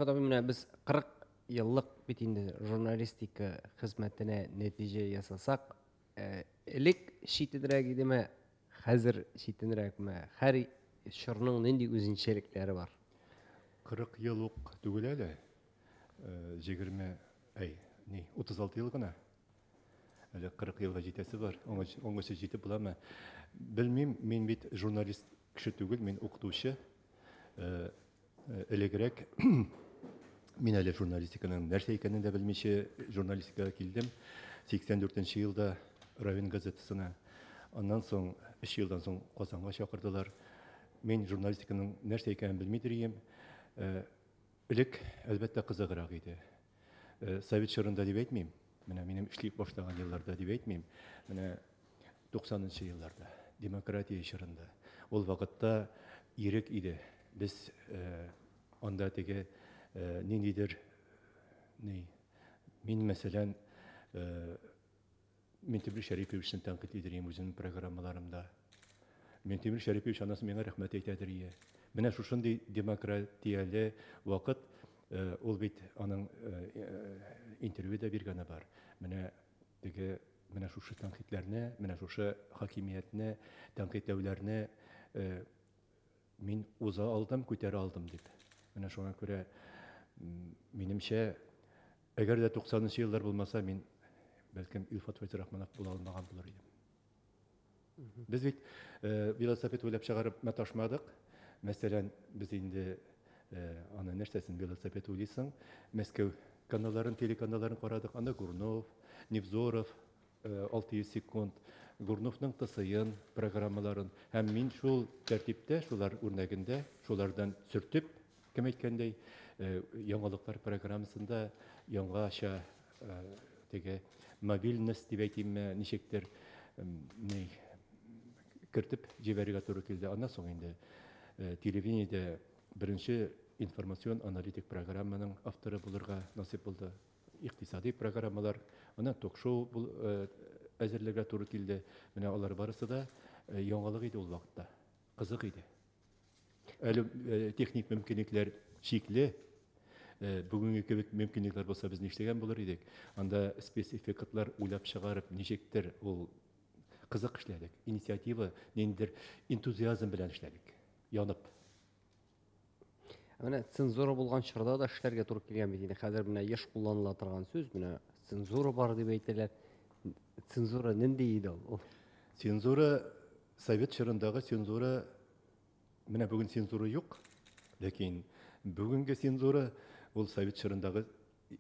Рифат abi менә без 40 еллык бит инде журналистика хезмәтенә нәтиҗә ясасак, элек читенрәк идеме, хәзер читенрәкме? Һәр чорның нинди үзенчәлекләре бар? 40 yıl ук түгел әле. 20, 36 ел гына. Әле 40 елга җитәсе бар. Оңгысы җитеп буламы? Белмим, мин бит журналист кеше түгел, мин укытучы. Элегрәк мин әле журналистиканың нәрсә икәнен дә белмичә журналистикага килдем. 84 елда Равин газетасына. Аннан соң 3 елдан соң Казанга чакырдылар. Мин журналистиканың нәрсә икәнен белмидер идем. Элек әлбәттә кызыграк иде. Совет чорында дип әйтмим. Менә минем эшлек башлаган елларда дип әйтмим. Менә 90-нчы елларда демократия чорында. Ул вакытта ирек иде. Без анда теге ниндидер мин мәсәлән Минтимер Шәриповичны тәнкыйть итәрем үзенең программаларымда. Минтимер Шәрипович анасы миңа рәхмәт әйтәдер. Менә шушындый демократияле вакыт ул бит аның интервьюда биргәне бар. Менә теге менә шушы тәнкыйтьләрне, менә шушы хакимиятне, тәнкыйтьләүләрне мин уза алдым, күтәрә алдым дип. Менә шуңа күрә минемчә әгәр дә 90-нчы еллар булмаса, мин бәлкем Илфат Фәйзрахманов була алмаган булыр идем. Без бит велосипед уйлап чыгарып маташмадык. Мәсәлән, biz инде аны нәрсәсен велосипед уйлыйсың? Мәскәү каналларын, телеканалларын карадык. Анда Гурнов, Невзоров, 600 секунд, Гурновның тысыйын программаларын. Һәм мин шул тәртиптә, шулар үрнәгендә, шулардан сөртеп, кем әйткәндәй, яңалыклар программасында яңаша теге мобильность дип әйтимме, ничектер кертеп җибәрергә туры килде. Аннан соң инде телевидениедә беренче информацион аналитик программаның авторы булырга насип булды. Икътисади программалар, аннан ток-шоу әзерләргә туры килде. Менә алар барысы да яңалык иде ул вакытта. Кызык иде. Әле техник мөмкинлекләр шикле. Бүгенге кебек мөмкинлекләр булса, без нишләгән булыр идек. Анда спецификатлар уйлап чыгарып, ничектер ул кызык эшләдек. Инициатива, ниндидер энтузиазм белән эшләдек. Янып. Менә цензура булган чорда да эшләргә туры килгән бит инде. Хәзер менә еш кулланыла торган сүз, менә цензура бар дип әйтәләр. Цензура нинди иде ул? Цензура, Совет чорындагы цензура, менә бүген цензура юк, ләкин бүгенге цензура ул Совет чорындагы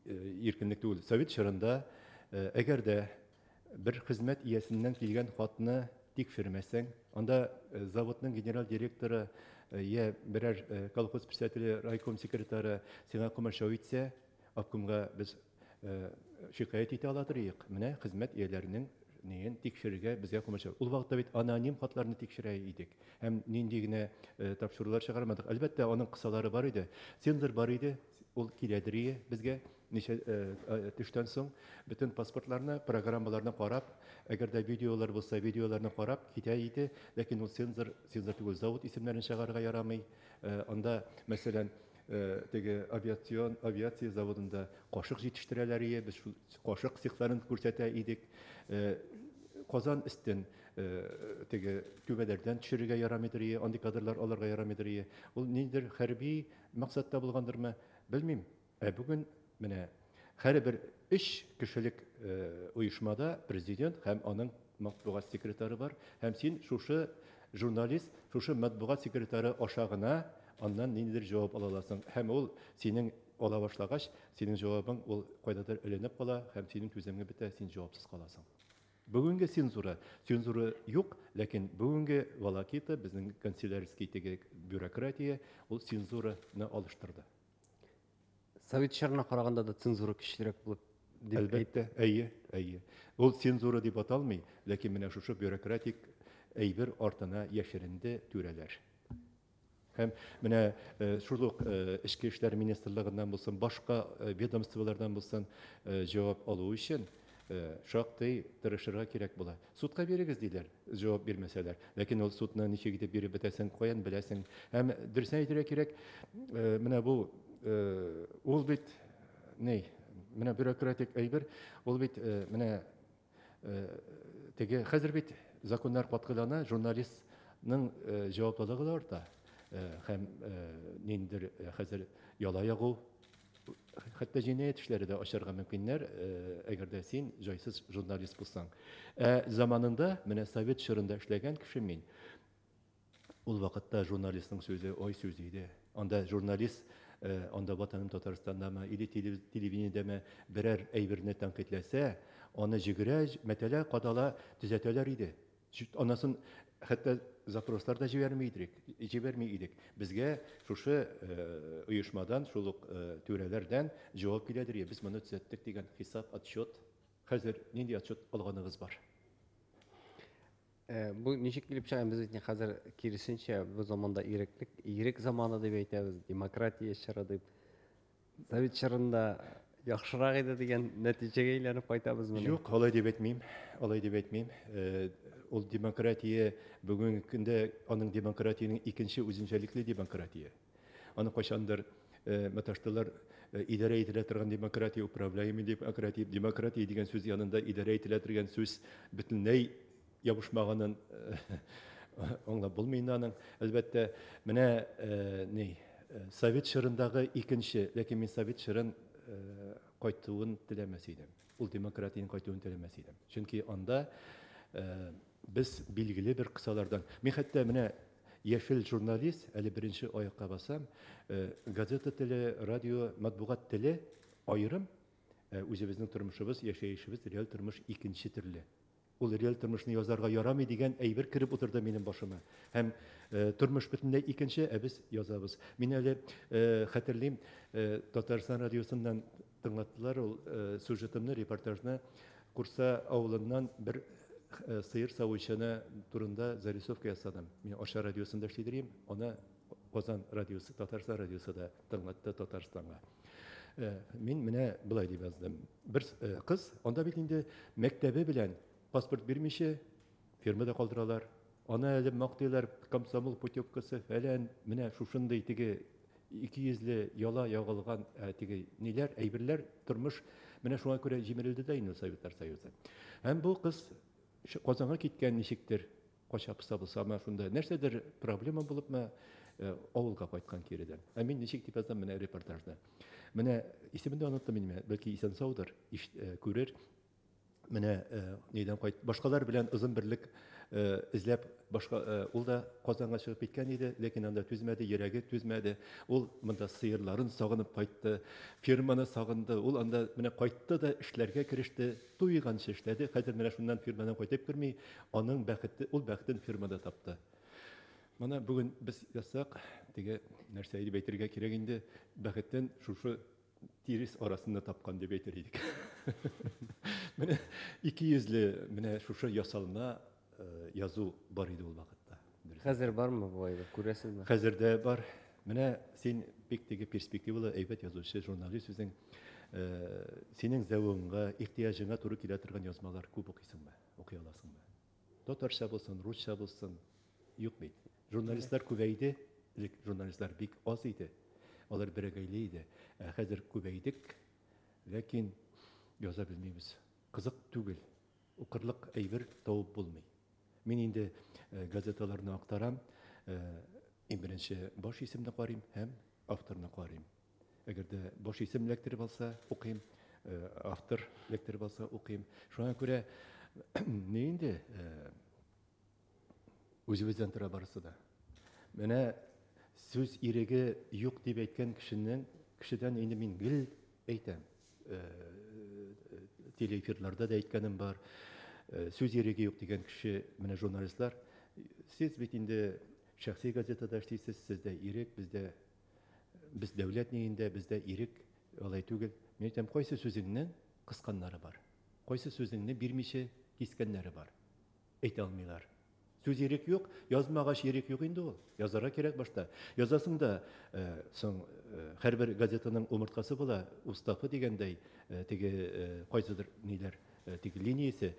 иркенлек түгел. Совет чорында әгәр дә бер хезмәт иясеннән килгән хатны тикшермәсәң, анда заводның генераль директоры я берәр колхоз председателе, райком секретары сиңа комачау итсә, обкомга без шикаят итә алатырык. Менә хезмәт ияләренең неен тикшерергә безгә комачау. Ул вакытта бит аноним хатларны тикшерә идек. Һәм нинди генә тапшырулар чыгармадык. Әлбәттә, аның кысалары бар иде. Цензор бар иде. Ул киләдер безгә ничә төштән соң бөтен паспортларны, программаларны карап, әгәр дә видеолар булса, видеоларны карап китә иде. Ләкин ул цензор түгел, завод исемнәрен чыгарырга ярамый. Анда, мәсәлән, теге авиация заводында кашык җитештерәләр иде. Без кашык цехларын күрсәтә идек. Казан өстен теге түбәләрдән төшерергә ярамыйдыр иде. Андый кадрлар алырга ярамыйдыр иде. Ул ниндидер хәрби максатта булгандырмы? Белмим. Бүген менә һәрбер 3 кешелек оешмада президент һәм аның матбугат секретары бар. Һәм син шушы журналист, шушы матбугат секретары аша гына аннан ниндидер җавап ала аласың. Һәм ул синең ала башлагач, синең җавабың ул кайдадыр эленеп кала һәм синең түземгә бетә, син җавапсыз каласың. Бүгенге цензура юк, ләкин бүгенге волокита, безнең канцелярский теге бюрократия, ул цензураны алыштырды. Совет чорына караганда да цензура көчлерәк булып дип әлбәттә, әйе. Ул цензура дип аталмый, ләкин менә шушы бюрократик әйбер артына яшеренде түрәләр. Һәм менә шул ук Эчке эшләр министрлыгыннан булсын, башка ведомстволардан булсын җавап алу өчен шактый тырышырга кирәк була. Судка бирегез диләр, җавап бирмәсәләр. Ләкин ул судны ничек итеп биреп бетәсен, каян беләсең. Һәм дөресен әйтергә кирәк, менә бу ул бит ней, менә бюрократик әйбер, ул бит менә теге хәзер бит законнар каткылана, журналистның җаваплылыгы да арта. Һәм ниндидер хәзер яла ягу, хәтта җинаять эшләре дә ачарга мөмкиннәр, әгәр дә син җайсыз журналист булсаң. Заманында менә Совет чорында эшләгән кеше мин. Ул вакытта журналистның сүзе ой сүзе иде. Анда журналист анда ватаным Татарстандамы, или телевидениедәме берәр әйберне тәнкыйтьләсә, аны җигерә, мәтәлә кадала төзәтәләр иде. Анасын хәтта запрослар да җибәрми идек. Безгә шушы оешмадан, шул ук түрәләрдән җавап киләдер. Без моны төзәттек дигән хисап, отчет. Хәзер нинди отчет алганыгыз бар? Бу ничек килеп чыга? Без әйтә хәзер киресенчә бу заманда ирек заманы дип әйтәбез, демократия чоры дип. Совет чорында яхшырак иде дигән нәтиҗәгә әйләнеп кайтабыз моны. Юк, алай дип әйтмим. Ул демократия бүгенге көндә аның демократияның икенче үзенчәлекле демократия. Аны кайчандыр маташтылар идарә ителә торган демократия, управляемый демократия дигән сүз янында идарә ителә торган сүз бөтенләй ябышмаганын аңлап булмый аның. Әлбәттә, менә Совет чорындагы икенче, ләкин мин Совет чорын кайтуын теләмәс идем. Ул демократияның кайтуын теләмәс идем. Чөнки анда без билгеле бер кысалардан. Мин хәтта менә яшел журналист, әле беренче аякка басам, газета теле, радио, матбугат теле аерым, үзебезнең тормышыбыз, яшәешебез, реаль тормыш икенче төрле. Ул реаль тормышны язарга ярамый дигән әйбер кирип утырды минем башыма. Һәм тормыш бөтенләй икенче, без язабыз. Мин әле хәтерлим, Татарстан радиосыннан тыңлаттылар ул сюжетымны, репортажны. Курса авылыннан бер сыер савучыны турында зарисовка ясадым. Мин Аша радиосында эшлидем, аны Казан радиосы, Татарстан радиосы да тыңлатты Татарстанга. Мин менә булай дип яздым. Бер кыз, анда бит инде мәктәбе белән паспорт бирмичә фирмада калдыралар. Аны әле мактыйлар, комсомол путевкасы фәлән, менә шушындый теге 200ле яла ягылган теге ниләр, әйберләр, тормыш менә шуңа күрә җимерелде дә инде Советтар Союзы. Һәм бу кыз Казанга киткән ничектер, качапса булсамы, шунда нәрсәдер проблема булыпмы, авылга кайткан киредән. Мин ничек дип яздым менә репортажда. Менә исемен дә оныттым мин, бәлки исән саудыр, күрер. Менә нидән кайт, башкалар белән озын берлек эзләп, ул да Казанга чыгып киткән иде, ләкин анда түзмәде, йөрәге түзмәде. Ул монда сыерларын сагынып кайтты, фирманы сагынды. Ул анда менә кайтты да эшләргә кереште, туйганчы эшләде. Хәзер менә шуннан фирмадан кайтып керми, аның бәхете, ул бәхетен фирмада тапты. Менә бүген без ясак, теге нәрсә дип әйтергә кирәк инде, бәхетен шушы тирис арасында тапкан дип әйтер идек. Менә 200ле менә шушы ясалма язу бар иде ул вакытта. Хәзер бармы бу әйбер, күрәсезме? Хәзердә бар. Менә син бик теге перспективалы әйбәт язучы, журналист үзең, синең зәвыгыңга, ихтыяҗыңа туры килә торган язмалар күп укыйсыңмы? Укый аласыңмы? Татарча булсын, русча булсын, юк бит. Журналистлар күбәйде, журналистлар бик аз иде. Алар берәгәйле иде. Хәзер күбәйдек, ләкин яза белмибез. Кызык түгел. Укырлык әйбер табып булмый. Мин инде газеталарны актарам, беренче баш исемне карыйм һәм авторны карыйм. Әгәр дә баш исем лектор булса, укыйм, автор лектор булса, укыйм. Шуңа күрә ни инде үзебездән тора барысы да. Менә сүз иреге юк дип әйткән кешедән инде мин гел әйтәм. Телеэфирларда да әйткәнем бар. Сүз иреге юк дигән кеше, менә журналистлар, сез бит инде шәхси газетада эшлисез, сездә ирек, без дәүләт нигендә, бездә ирек, алай түгел. Мин әйтәм, кайсы сүзеңнең кысканнары бар? Кайсы сүзеңне бирмичә кискәннәре бар? Әйтә алмыйлар. Сүз ирек юк, язмагач ирек юк инде ул. Язарга кирәк башта. Язасың да, соң һәрбер газетаның умырткасы була, уставы дигәндәй, теге кайсыдыр ниләр, теге линиясе.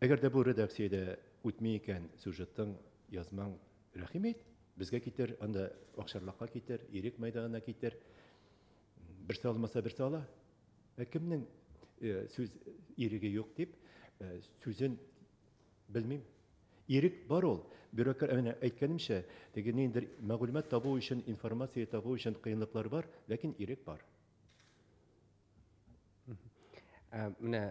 Әгәр дә бу редакциядә үтми икән сюжеттың, язмаң, рәхим ит, безгә китер, анда Акчарлакка китер, ирек мәйданына китер. Берсе алмаса берсе ала. Кемнең сүз иреге юк дип, сүзен белмим. Ирек бар ул. Бюрократ менә әйткәнемчә, теге ниндидер мәгълүмат табу өчен, информация табу өчен кыенлыклар бар, ләкин ирек бар. Менә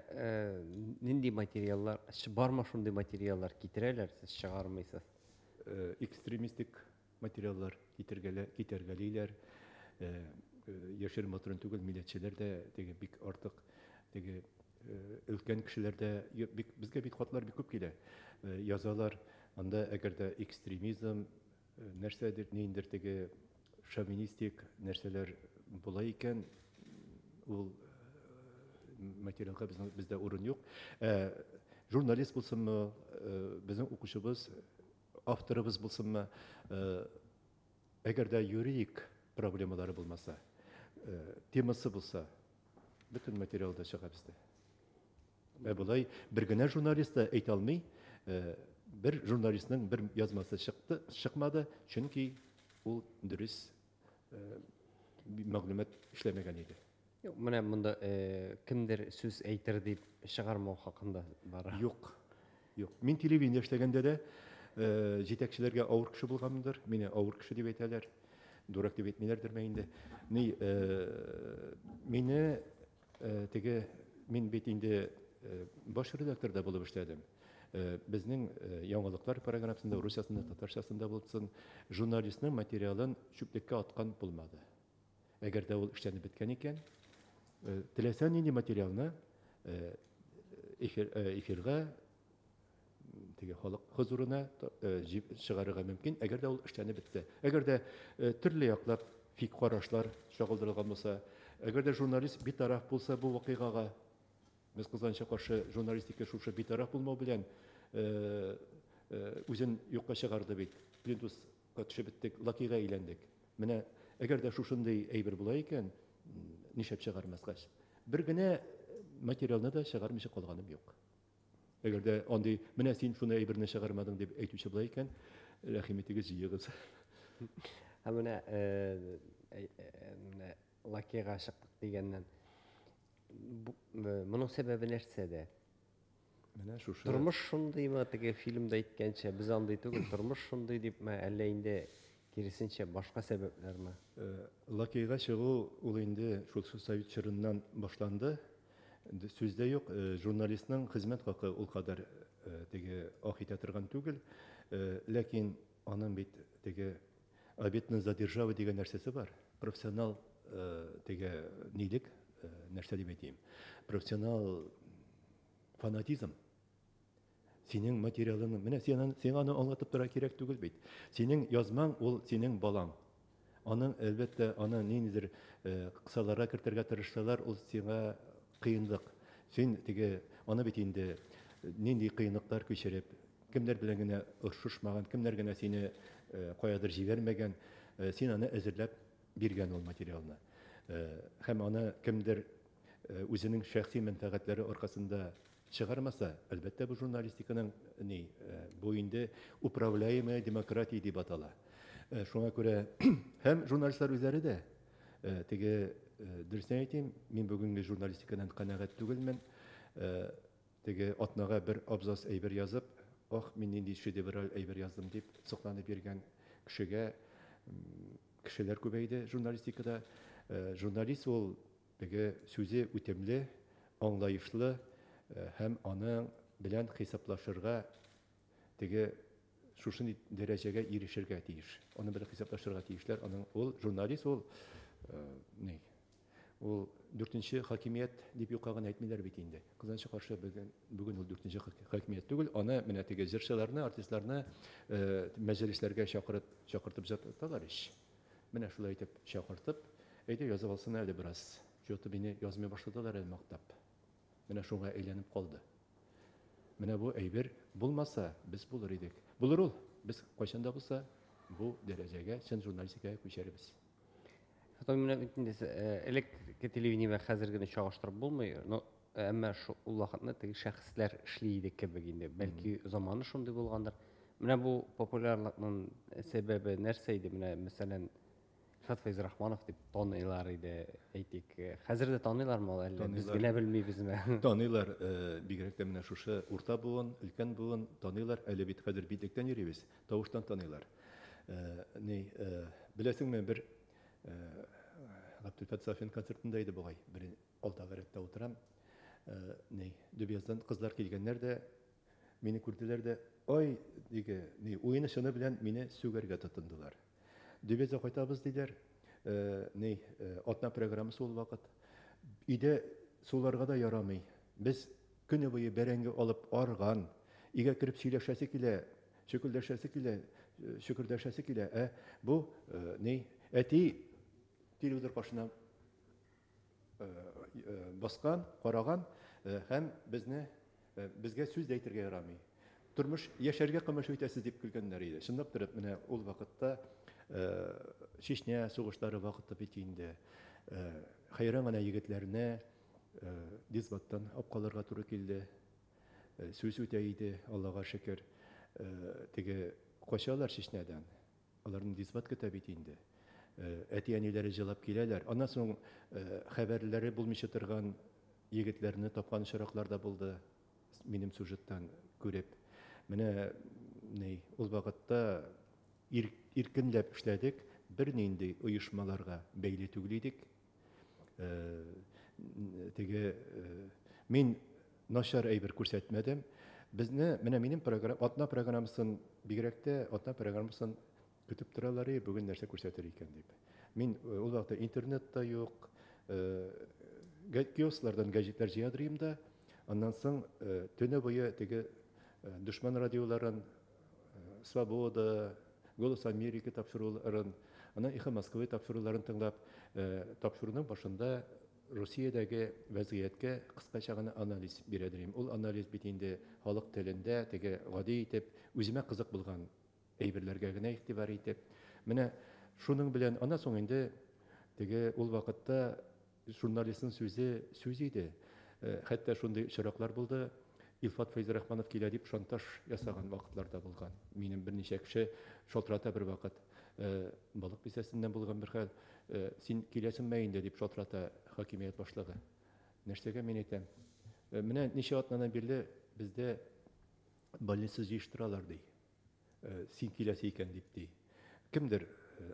нинди материаллар, бармы шундый материаллар китерәләр, сез чыгармыйсыз? Экстремистик материаллар китергәлиләр. Яшер моторын түгел, милләтчеләр дә теге бик артык, теге өлкән кешеләр дә безгә бит хатлар бик күп килә. Язалар, анда әгәр дә экстремизм, нәрсәдер, ниндидер теге шовинистик нәрсәләр була икән, ул материалга бездә урын юк. Журналист булсынмы, безнең укучыбыз, авторыбыз булсынмы, әгәр дә юридик проблемалары булмаса, темасы булса, бөтен материалда чыга бездә. Булай бер генә журналист та әйтә алмый, бер журналистның бер язмасы чыкмады, чөнки ул дөрес мәгълүмат эшләмәгән иде. Юк, менә монда кемдер сүз әйтер дип чыгармау хакында бара. Юк. Мин телевидение эшләгәндә дә җитәкчеләргә авыр кеше булганмындыр. Мине авыр кеше дип әйтәләр. Дурак дип әйтмиләрдер инде. Мине теге мин бит инде баш редакторда булып эшләдем. Безнең яңалыклар программасында, русчасында, татарчасында булсын, журналистның материалын чүплеккә аткан булмады. Әгәр дә ул эшләнеп беткән икән, теләсә нинди материалны эфирга, теге халык хозурына чыгарырга мөмкин, әгәр дә ул эшләнеп бетсә. Әгәр дә төрле яклап фик карашлар чагылдырылган булса, әгәр дә журналист битараф булса бу вакыйгага, без кызганча каршы журналистика шушы битараф булмау белән үзен юкка чыгарды бит. Плинтуска төшеп беттек, лакыйга әйләндек. Менә әгәр дә шушындый әйбер була икән, нишәп чыгармаска? Бер генә материалны да чыгармыйча калганым юк. Әгәр дә андый, менә син шуны әйберне чыгармадың дип әйтүче була икән, рәхим итегез, җыегыз. Менә лакейга чыктык дигәннән, моның сәбәбе нәрсәдә? Менә шушы. Тормыш шундыймы, теге фильмда әйткәнчә, без андый түгел, тормыш шундый дипме, әллә инде киресенчә башка сәбәпләрме? Лакейга чыгу ул инде шул Совет чорыннан башланды. Сүздә юк, журналистның хезмәт хакы ул кадәр теге ак итә торган түгел, ләкин аның бит теге обетный задержава дигән нәрсәсе бар. Профессионал теге нилек нәрсә дип әйтим. Профессионал фанатизм. Синең материалың, менә син аны аңлатып тора кирәк түгел бит. Синең язмаң ул синең балаң. Аның әлбәттә аны ниндидер кысаларга кертергә тырышсалар, ул сиңа кыенлык. Син теге аны бит инде нинди кыенлыклар кичереп, кемнәр белән генә ошышмаган, кемнәр генә сине каядыр җибәрмәгән, син аны әзерләп биргән ул материалны. Һәм аны кемдер үзенең шәхси мәнфәгатьләре аркасында чыгармаса, әлбәттә бу журналистиканың бу инде управляемая демократия дип атала. Шуңа күрә һәм журналистлар үзләре дә теге дөресен әйтим, мин бүгенге журналистикадан канәгать түгелмен. Теге атнага бер абзац әйбер язып, мин нинди шедевраль әйбер яздым дип сокланып биргән кешеләр күбәйде журналистикада. Журналист ул теге сүзе үтемле, аңлаешлы һәм аның белән хисаплашырга, теге шушы дәрәҗәгә ирешергә тиеш. Аны белән хисаплашырга тиешләр. Ул журналист, ул 4нче хакимият дип юкаган әйтмиләр бит инде. Кызганча каршы бүген ул 4нче хакимият түгел. Аны менә теге җырчыларны, артистларны мәҗлесләргә чакыртып җаталар ич. Менә шулай итеп чакыртып, әйдә язып алсын әле бераз. Җотып мине язмый башладылар әле мактап. Менә шуңа әйләнеп калды. Менә бу әйбер булмаса, без булыр идек. Булыр ул. Без кайчанда булса, бу дәрәҗәгә чын журналистикага күчәрбез. Хәтта менә бит элек телевидение хәзергене чагыштырып булмый, но әмма шу вакытны теге шәхесләр эшли иде кебек инде. Бәлки заманы шундый булгандыр. Менә бу популярлыкның сәбәбе нәрсә иде? Менә мәсәлән, Илфат Фәйзрахманов дип таныйлар иде, әйтик. Хәзер дә таныйлармы ул әллә? Без Таныйлар. генә белмибезме? Таныйлар, бигрәк тә менә шушы урта буын, өлкән буын таныйлар, әле бит хәзер битлектән йөрибез, тавыштан таныйлар. Беләсеңме, бер Габделфат Сафин концертында иде бугай, бер алдагы рәттә утырам. Дөбяздан кызлар килгәннәр дә, мине күрделәр дә, ой, диге, уен ышыны белән мине сүгәргә тотындылар. Дөбязга кайтабыз диләр, атна программасы ул вакыт. Өйдә суларга да ярамый. Без көне буе бәрәңге алып арган, өйгә кереп сөйләшәсе килә, шөкердәшәсе килә. Бу әти телевизор каршына баскан, караган һәм безгә сүз дә әйтергә ярамый. Тормыш яшәргә кымыш үтәсез дип көлгәннәр иде. Шундый торып, менә ул вакытта Чечня сугышлары вакыты бит инде. Хәйран гына егетләренә дисбаттан апкаларга туры килде. Сүз үтә иде, Аллага шөкер. Теге качалар Чечнядан. Аларның дисбат көтә бит инде. Әти-әниләре җылап киләләр. Аннан соң хәбәрләре булмыйча торган егетләрне тапкан очраклар да булды. Минем сюжеттан күреп. Менә ул вакытта иркенләп эшләдек, бернинди оешмаларга бәйле түгел идек. Теге мин начар әйбер күрсәтмәдем. Безне менә минем атна программасын бигрәк тә атна программасын көтеп торалар, бүген нәрсә күрсәтер икән дип. Мин ул вакытта интернет та юк, киосклардан гәҗитләр җыядырым да, аннан соң төне буе теге душман радиоларын, Свобода, Голос Америки тапшыруларын, ана Эхо Москвы тапшыруларын тыңлап, тапшыруның башында Россиядәге вәзгыятькә кыскача гына анализ бирәдерим. Ул анализ бит инде халык телендә, теге гади итеп, үземә кызык булган әйберләргә генә игътибар итеп. Менә шуның белән ана соң инде теге ул вакытта журналистның сүз иде. Хәтта шундый чираклар булды. Илфат Фәйзрахманов килә дип шантаж ясаган вакытларда булган. Минем берничә кеше шалтырата бер вакыт. Балык бисәсеннән булган бер хәл. Син киләсеңме инде дип шалтырата хакимият башлыгы. Нәрсәгә мин әйтәм? Менә ничә атнадан бирле бездә больница җыештыралар ди. Син киләсе икән дип ди. Кемдер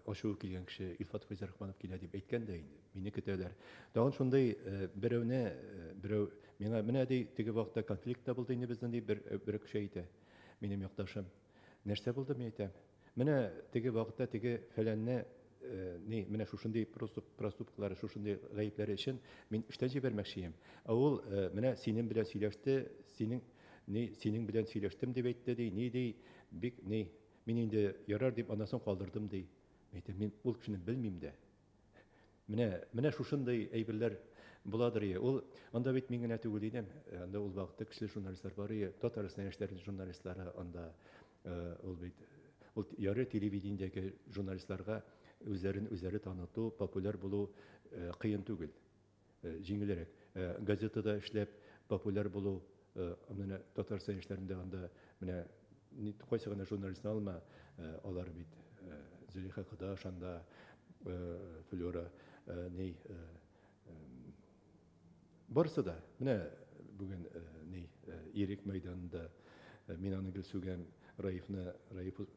ошо килгән кеше Илфат Фәйзрахманов килә дип әйткән дә инде. Мине көтәләр. Тагын шундый берәү миңа менә ди теге вакытта конфликт та булды инде безнең ди бер кеше әйтә. Минем якташым. Нәрсә булды мин әйтәм? Менә теге вакытта теге фәләнне менә шушындый проступкалары, шушындый гаепләре өчен мин эштән җибәрмәкче. Ул менә синең белән сөйләште, синең белән сөйләштем дип әйтте ди. Ди бик мин инде ярар дип анасын калдырдым ди. Әйтәм, мин ул кешене белмим дә. Менә шушындый әйберләр буладыр. Ул анда бит мин генә түгел идем. Анда ул вакытта көчле журналистлар бар иде. Татарстан яшьләренең журналистлары анда ул бит ул яры телевидениедәге журналистларга үзләре таныту, популяр булу кыен түгел. Җиңелрәк. Газетада эшләп популяр булу менә Татарстан яшьләрендә анда менә кайсы гына журналистны алма, алар бит Зөлейха Кыдаш анда Флора барысы да менә бүген Ирек мәйданында мин аны гел сүгәм Раиф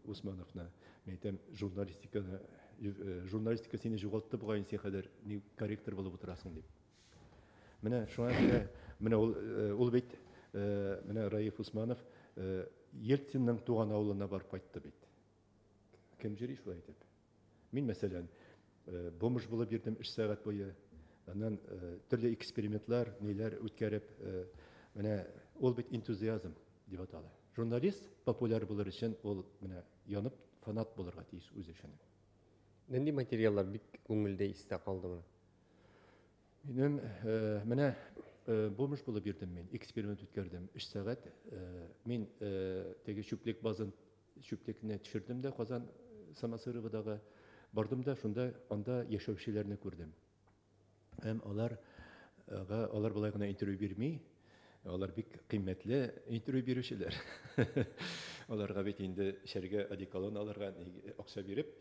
Усмановны әйтәм, журналистика сине югалтты бугай син хәзер корректор булып утырасың дип. Менә шуңа күрә менә ул бит менә Раиф Усманов Ельцинның туган авылына барып кайтты бит. Кем җыри шулай итеп? Мин мәсәлән бомж булып йөрдем 3 сәгать буе. Аннан төрле экспериментлар, ниләр үткәреп, менә ул бит энтузиазм дип атала. Журналист популяр булыр өчен ул менә янып фанат булырга тиеш үз эшенә. Нинди материаллар бик күңелдә истә калдымы? Минем менә бомж булып йөрдем мин, эксперимент үткәрдем 3 сәгать. Мин теге чүплекне төшердем дә Казан Самосыровыдагы бардым да шунда анда яшәүчеләрне күрдем. Һәм алар булай гына интервью бирми, алар бик кыйммәтле интервью бирүчеләр. Аларга бит инде шәргә одеколон аларга акча биреп,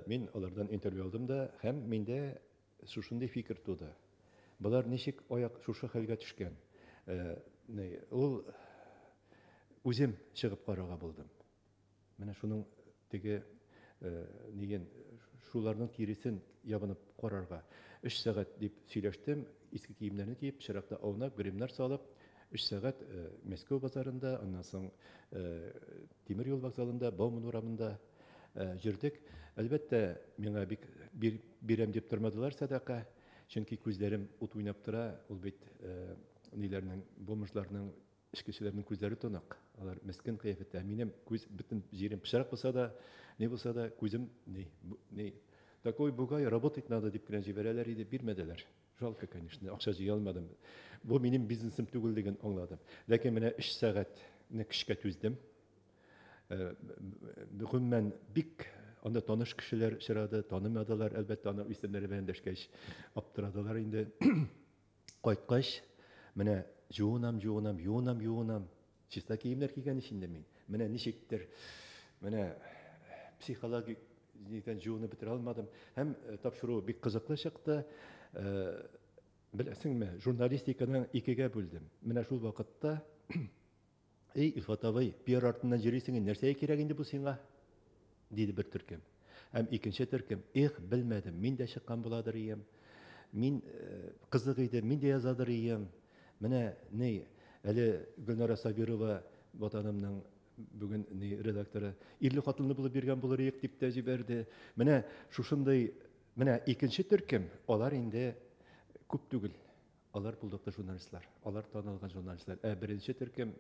мин алардан интервью алдым да, һәм миндә шушындый фикер туды. Булар ничек аяк шушы хәлгә төшкән? Ул үзем чыгып карарга булдым. Менә шуның теге нигән шуларның тиресен ябынып карарга 3 сәгать дип сөйләштем. Иске киемнәрне киеп, чиракта аунап, гримнар салып, 3 сәгать Мәскәү базарында, аннан соң тимер юл вокзалында, Бауман урамында жүрдек. Әлбәттә, миңа бик бирәм дип тормадылар садака, чөнки күзләрем ут уйнап тора, ул бит ниләрнең, бомжларның, эшкечеләрнең күзләре тонык. Алар мескен кыяфәттә, минем күз бөтен җирем пычрак булса да, не булса да, күзем не такой бугай, работать надо дип кенә җибәрәләр иде, бирмәделәр. Жалко, конечно, акча җыя алмадым. Бу минем бизнесым түгел диген аңладым. Ләкин менә 3 сәгатьне кешкә түздем. Гомумән бик анда таныш кешеләр чырады, танымадылар, әлбәттә аны исемнәре белән дәшкәч аптырадылар инде. Кайткач, менә юынам. Чиста киемнәр кигән ичендә мин. Менә ничектер, менә психологик нидән юынып бетерә алмадым. Һәм тапшыру бик кызыклы чыкты. Беләсеңме, журналистиканы икегә бүлдем. Менә шул вакытта эй, Илфатовый, пиар артыннан йөрисең, нәрсәгә кирәк инде бу сиңа? Диде бер төркем. Һәм икенче төркем, белмәдем, мин дә чыккан буладыр ием. Мин кызык иде, мин дә язадыр ием. Менә әле Гөлнара Сабирова, ватанымның бүген редакторы, ирле хатынлы булып биргән булыр иек дип тә җибәрде. Менә шушындый, менә икенче төркем, алар инде күп түгел. Алар булдыклы журналистлар, алар танылган журналистлар. Беренче төркем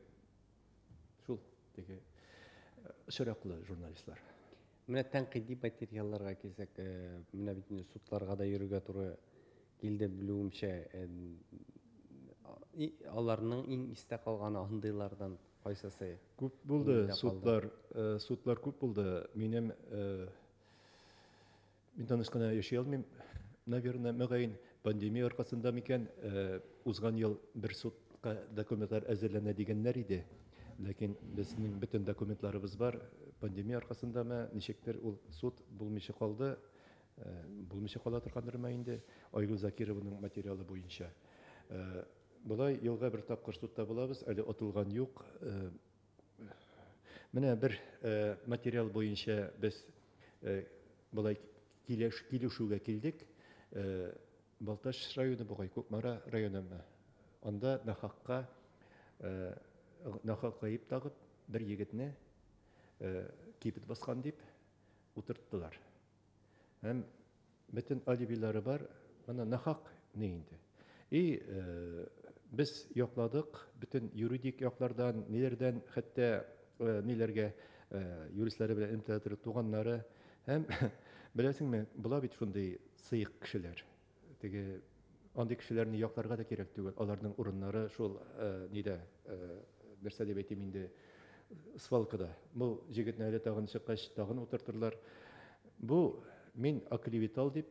шул теге шыраклы журналистлар. Менә тәнкыйди материалларга килсәк, менә бит инде судларга да йөрергә туры килде белүемчә, аларның иң истә калган андыйлардан кайсысы? Күп булды судлар күп булды. Мин танышканда яши алмыйм, наверное, мөгаен пандемия аркасында микән узган ел бер судка документлар әзерләнә дигәннәр иде. Ләкин безнең бөтен документларыбыз бар. Пандемия аркасындамы, ничектер ул суд булмыйча калды. Булмыйча кала торгандырмы инде Айгөл Закированың материалы буенча. Булай елга бер тапкыр судта булабыз, әле отылган юк. Менә бер материал буенча без булай килешүгә килдек. Балташ районы бугай, Күкмара районымы. Анда нахакка гайып тагып бер егетне кипет баскан дип утырттылар. Һәм бөтен алибилары бар, моны нахак не инде. Без якладык, бөтен юридик яклардан, ниләрдән, хәтта ниләргә юристлары белән имтиязлы туганнары, һәм беләсеңме, була бит шундый сыйык кешеләр. Теге андый кешеләрне якларга да кирәк түгел. Аларның урыннары шул нидә, нәрсә дип әйтим инде, свалкада. Бу җегетне әле тагын чыккач, тагын утыртырлар. Бу мин акливитал дип,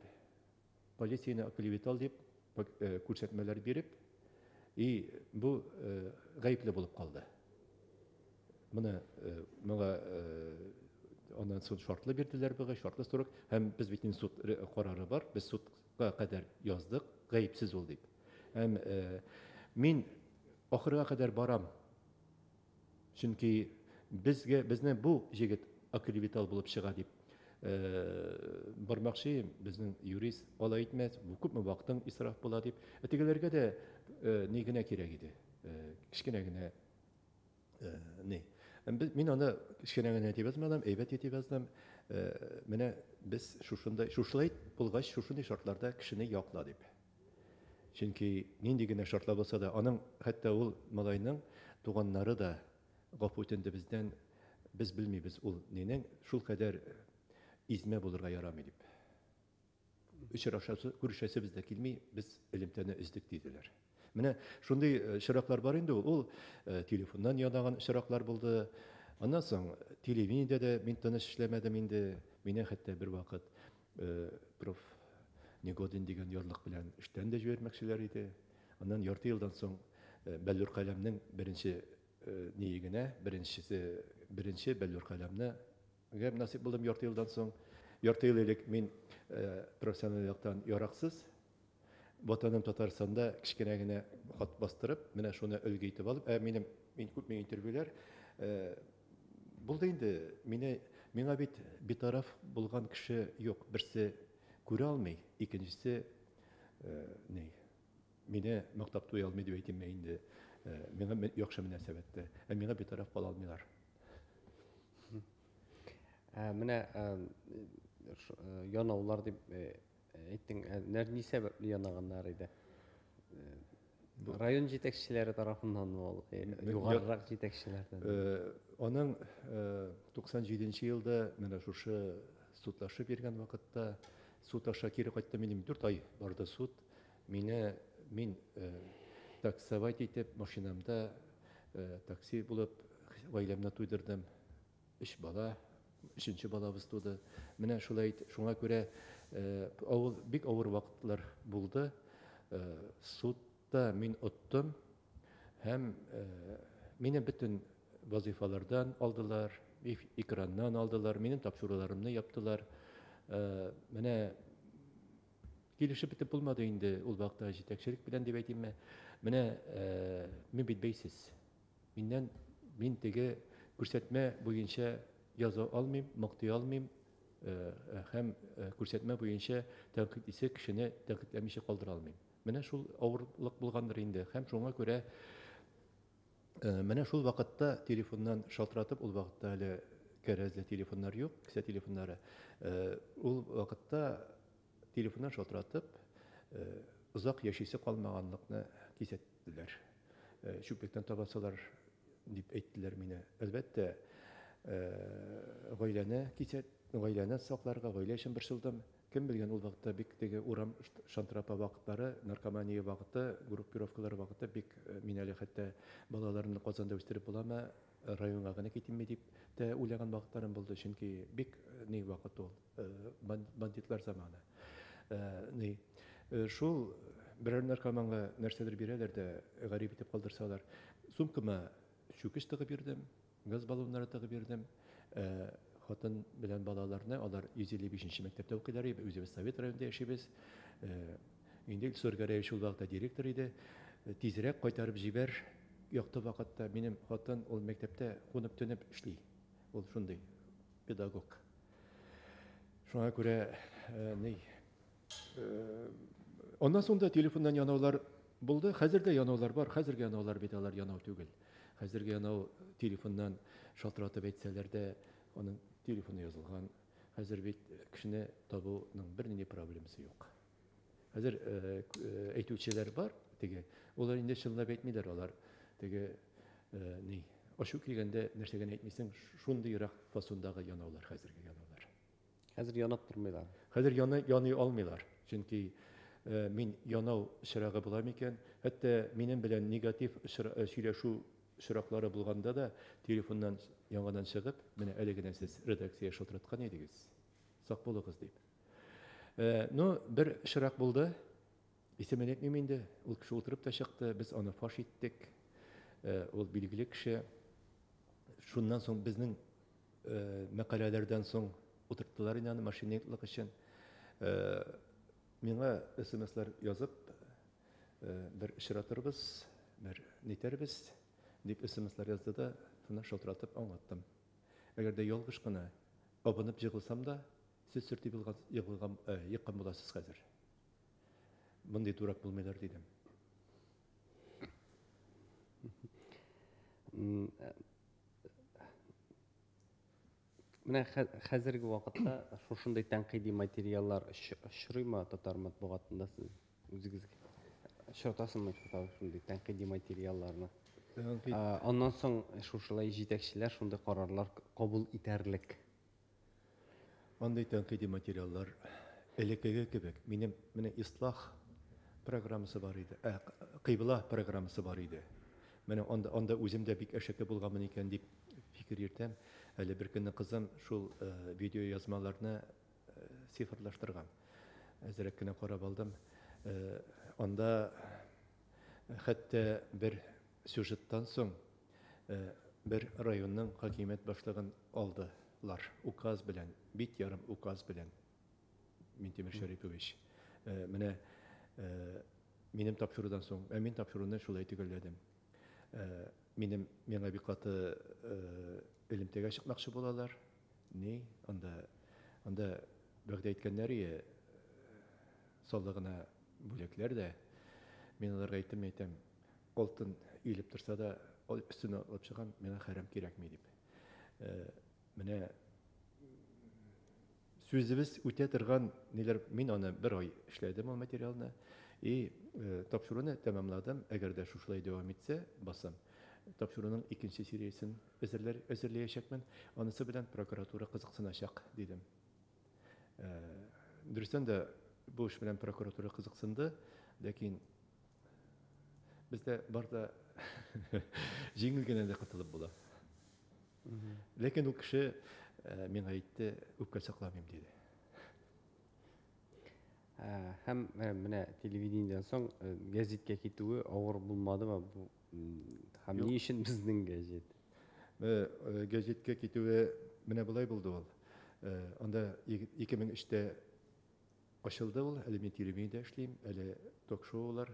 полицияне акливитал дип күрсәтмәләр биреп, бу гаепле булып калды. Моны моңа ondan sonra şartlı bирделәр бугай, шартлы срок, һәм без бит инде суд карары бар, без судка кадәр яздык, гаепсез ул дип. Һәм мин ахырга кадәр барам. Чөнки безне бу җегет акривитал булып чыга дип бармакчы, безнең юрист алай итмәс, бу күпме вакытың исраф була дип. Тегеләргә дә ни генә кирәк иде. Кичкенә генә Мин аны кичкенә генә әйтеп язмадым, әйбәт әйтеп яздым. Менә без шушылай булгач, шушындый шартларда кешене якла дип. Чөнки нинди генә шартлар булса да, аның хәтта ул малайның туганнары да гафу итенде бездән, без белмибез ул нинең шул кадәр измә булырга ярамый дип. Очрашасы, күрешәсе бездә килми, без элемтәне издек диделәр. Менә шундый шыраклар бар инде, ул телефоннан ядаган шыраклар булды. Аннан соң телевидениедә дә мин тыныч эшләмәдем инде. Мине хәтта бер вакыт проф Негодин дигән ярлык белән эштән дә җибәрмәкчеләр иде. Аннан ярты елдан соң Бәллүр Каләмнең беренче ниегенә, беренчесе birinci Bellur Kalem'ne gel nasip buldum 4 yıldan soň 4 yıl elek min professionallıktan yoraksız Vatanım Tatarstanda kiçkinegine hat bastırıp mene şuna ölgü itip alıp min köp interwýler buldy indi mine bit bir taraf bulgan kişi yok birisi göre almay ikincisi ne mine maktap toy almay diýip etme indi mene ýokşa münasebetde mine bir taraf bol almylar Mine yanawlar dip ettiň nerni sebepli yanaganlar edi? Rayon jetekçileri tarafından ol, yugarrak jetekçilerden. Onun 97-nji ýylda mene şuşy sutlaşy bergen wagtda sutlaşa kiri gaýtdy menim 4 ay barda sut min taksawat etip maşinamda taksi bulup gaýlamna tuýdurdym 3 bala 3-nji balabys tudy mene şulay şoňa görä bik awır wagtlar buldy sutda min otdum hem meni bütün vazifalardan aldılar, ekrandan aldılar, benim tapşırılarımı yaptılar. Mene gelişip bitip bulmadı indi ul wagtda jetekçilik bilen diýip aýtayım mene men bitbeysiz. Min tege görsetme boýunça yaza almaym, makty almaym. Hem görsetme boýunça tänkit ise kişini tänkitlemişe kaldıra almaym. Mene şul awırlyk bulgandyr indi. Hem şoňa görä mene şul wagtda telefondan şaltyratyp ul wagtda hali kerazli telefonlar ýok, kise telefonlary. Ul wagtda telefondan şaltyratyp uzak ýaşysy kalmaganlykny kisetdiler. Şüpekden tabasalar diýip aýtdylar mene. Elbetde gaýlany saklarga gaýla üçin bir şyldym. Kim bilgen ul wagtda bik tege uram şantrapa wagtlary, narkomaniýa wagty, gruppirovkalary wagty bik minali hatda balalaryny Kazanda östirip bolama raýonga gana gitme diýip de ulagan wagtlarym boldy. Çünki bik ne wagt ol banditlar zamany. Şul birer narkomanga nerseler bireler de garip etip kaldırsalar. Sumkama şükiş tagy berdim, gaz balonlary tagy berdim. Hatan bilen balalarına alar 155-nji mektepde okuýar edi. Özümiz Sovet raýonunda ýaşaýbys. Indi Sorgareýew şol wagtda direktor idi. Tizrek gaýtaryp jiber. Ýokda wagtda menim hatan ol mektepde gonyp dönüp işli. Ol şunday pedagog. Şoňa görä ondan soňda telefondan ýanawlar buldy. Häzirde ýanawlar bar. Häzirgi ýanawlar bedalar ýanaw tügel. Häzirgi ýanaw telefondan şaltyratyp etselerde onun telefonu yazılgan. Häzir bit kişini tabunyň birnini problemisi ýok. Häzir aýtuvçiler bar, tege olar indi şyllap aýtmaýlar olar. Tege oşu kegende nersegen aýtmaýsaň şundaýrak fasondagy ýanawlar häzirgi ýanawlar. Häzir ýanap durmaýlar. Häzir ýany almaýlar. Çünki min ýanaw şyragy bulam eken, hatda menin bilen negativ şüýleşүү şuraklary bulganda da telefondan yangadan çygyp mene elegiden siz redaksiýa şoltyratgan edigiz. Sak bolugyz diýip. Bir şurak buldy. İsmini etmeyeyim indi. Ol kişi oturup da çykdy. Biz onu faş etdik. Ol bilgili kişi. Şundan soň bizning makalalardan soň oturtdylar ýany maşinetlik üçin. Meňe SMS-ler ýazyp bir işratyrbız, bir neterbiz diýip SMS-ler ýazdy da şuna şoltyratyp aňlatdym. Egerde ýolgyş gana abanyp ýygylsam da siz sürtip ýykkan bolasyz häzir. Bunday durak bolmaýlar diýdim. Mene häzirgi wagtda şuşunday tanqidi materiallar şuryma tatar matbugatynda siz özüňizge şurtasyňmy şunday tanqidi materiallaryny. Ondan soň şuşulay jetekçiler şunday kararlar kabul iterlik. Onday tanqidi materiallar elekege kebek. Mene islah programmasy bar idi. Qybla programmasy bar idi. Mene onda özümde bik eşeke bulgamyn eken diýip fikir ýertem. Hali bir günde kızım şul video yazmalarını sifirlaştırgan. Ezrekkine qarab aldım. Onda hatta bir süjettan soň bir rayonның хакимият башлыгын алдылар. Указ белән, бит ярым указ белән. Минтимер Шәрипович. Менә минем тапшырудан соң, мин тапшыруны шулай төгәлләдем. Миңа бик каты элемтәгә чыкмакчы булалар. Анда бәгъдә әйткәннәре саллыгына бүләкләр дә. Мин аларга әйтем, алтын илеп торса да, өстенә алып чыгам, миңа хәрәм кирәкми дип. Менә сүзебез үтә торган ниләр, мин аны бер ай эшләдем ул материалны. Тапшыруны тәмамладым. Әгәр дә шулай дәвам итсә, басам. Тапшыруның икенче сериясын әзерләячәкмен. Анысы белән прокуратура кызыксыначак дидем. Дөрестән дә бу эш белән прокуратура кызыксынды, ләкин бездә барда җиңел генә дә кытылып була. Ләкин ул кеше миңа әйтте, үпкә сакламыйм диде. Һәм менә телевидениедән соң гәзиткә китүе авыр булмадымы? Һәм ни өчен безнең гәзит? Гәзиткә китүе менә булай булды ул. Анда 2003-тә ачылды ул, әле мин телевидениедә эшлим, әле ток-шоулар,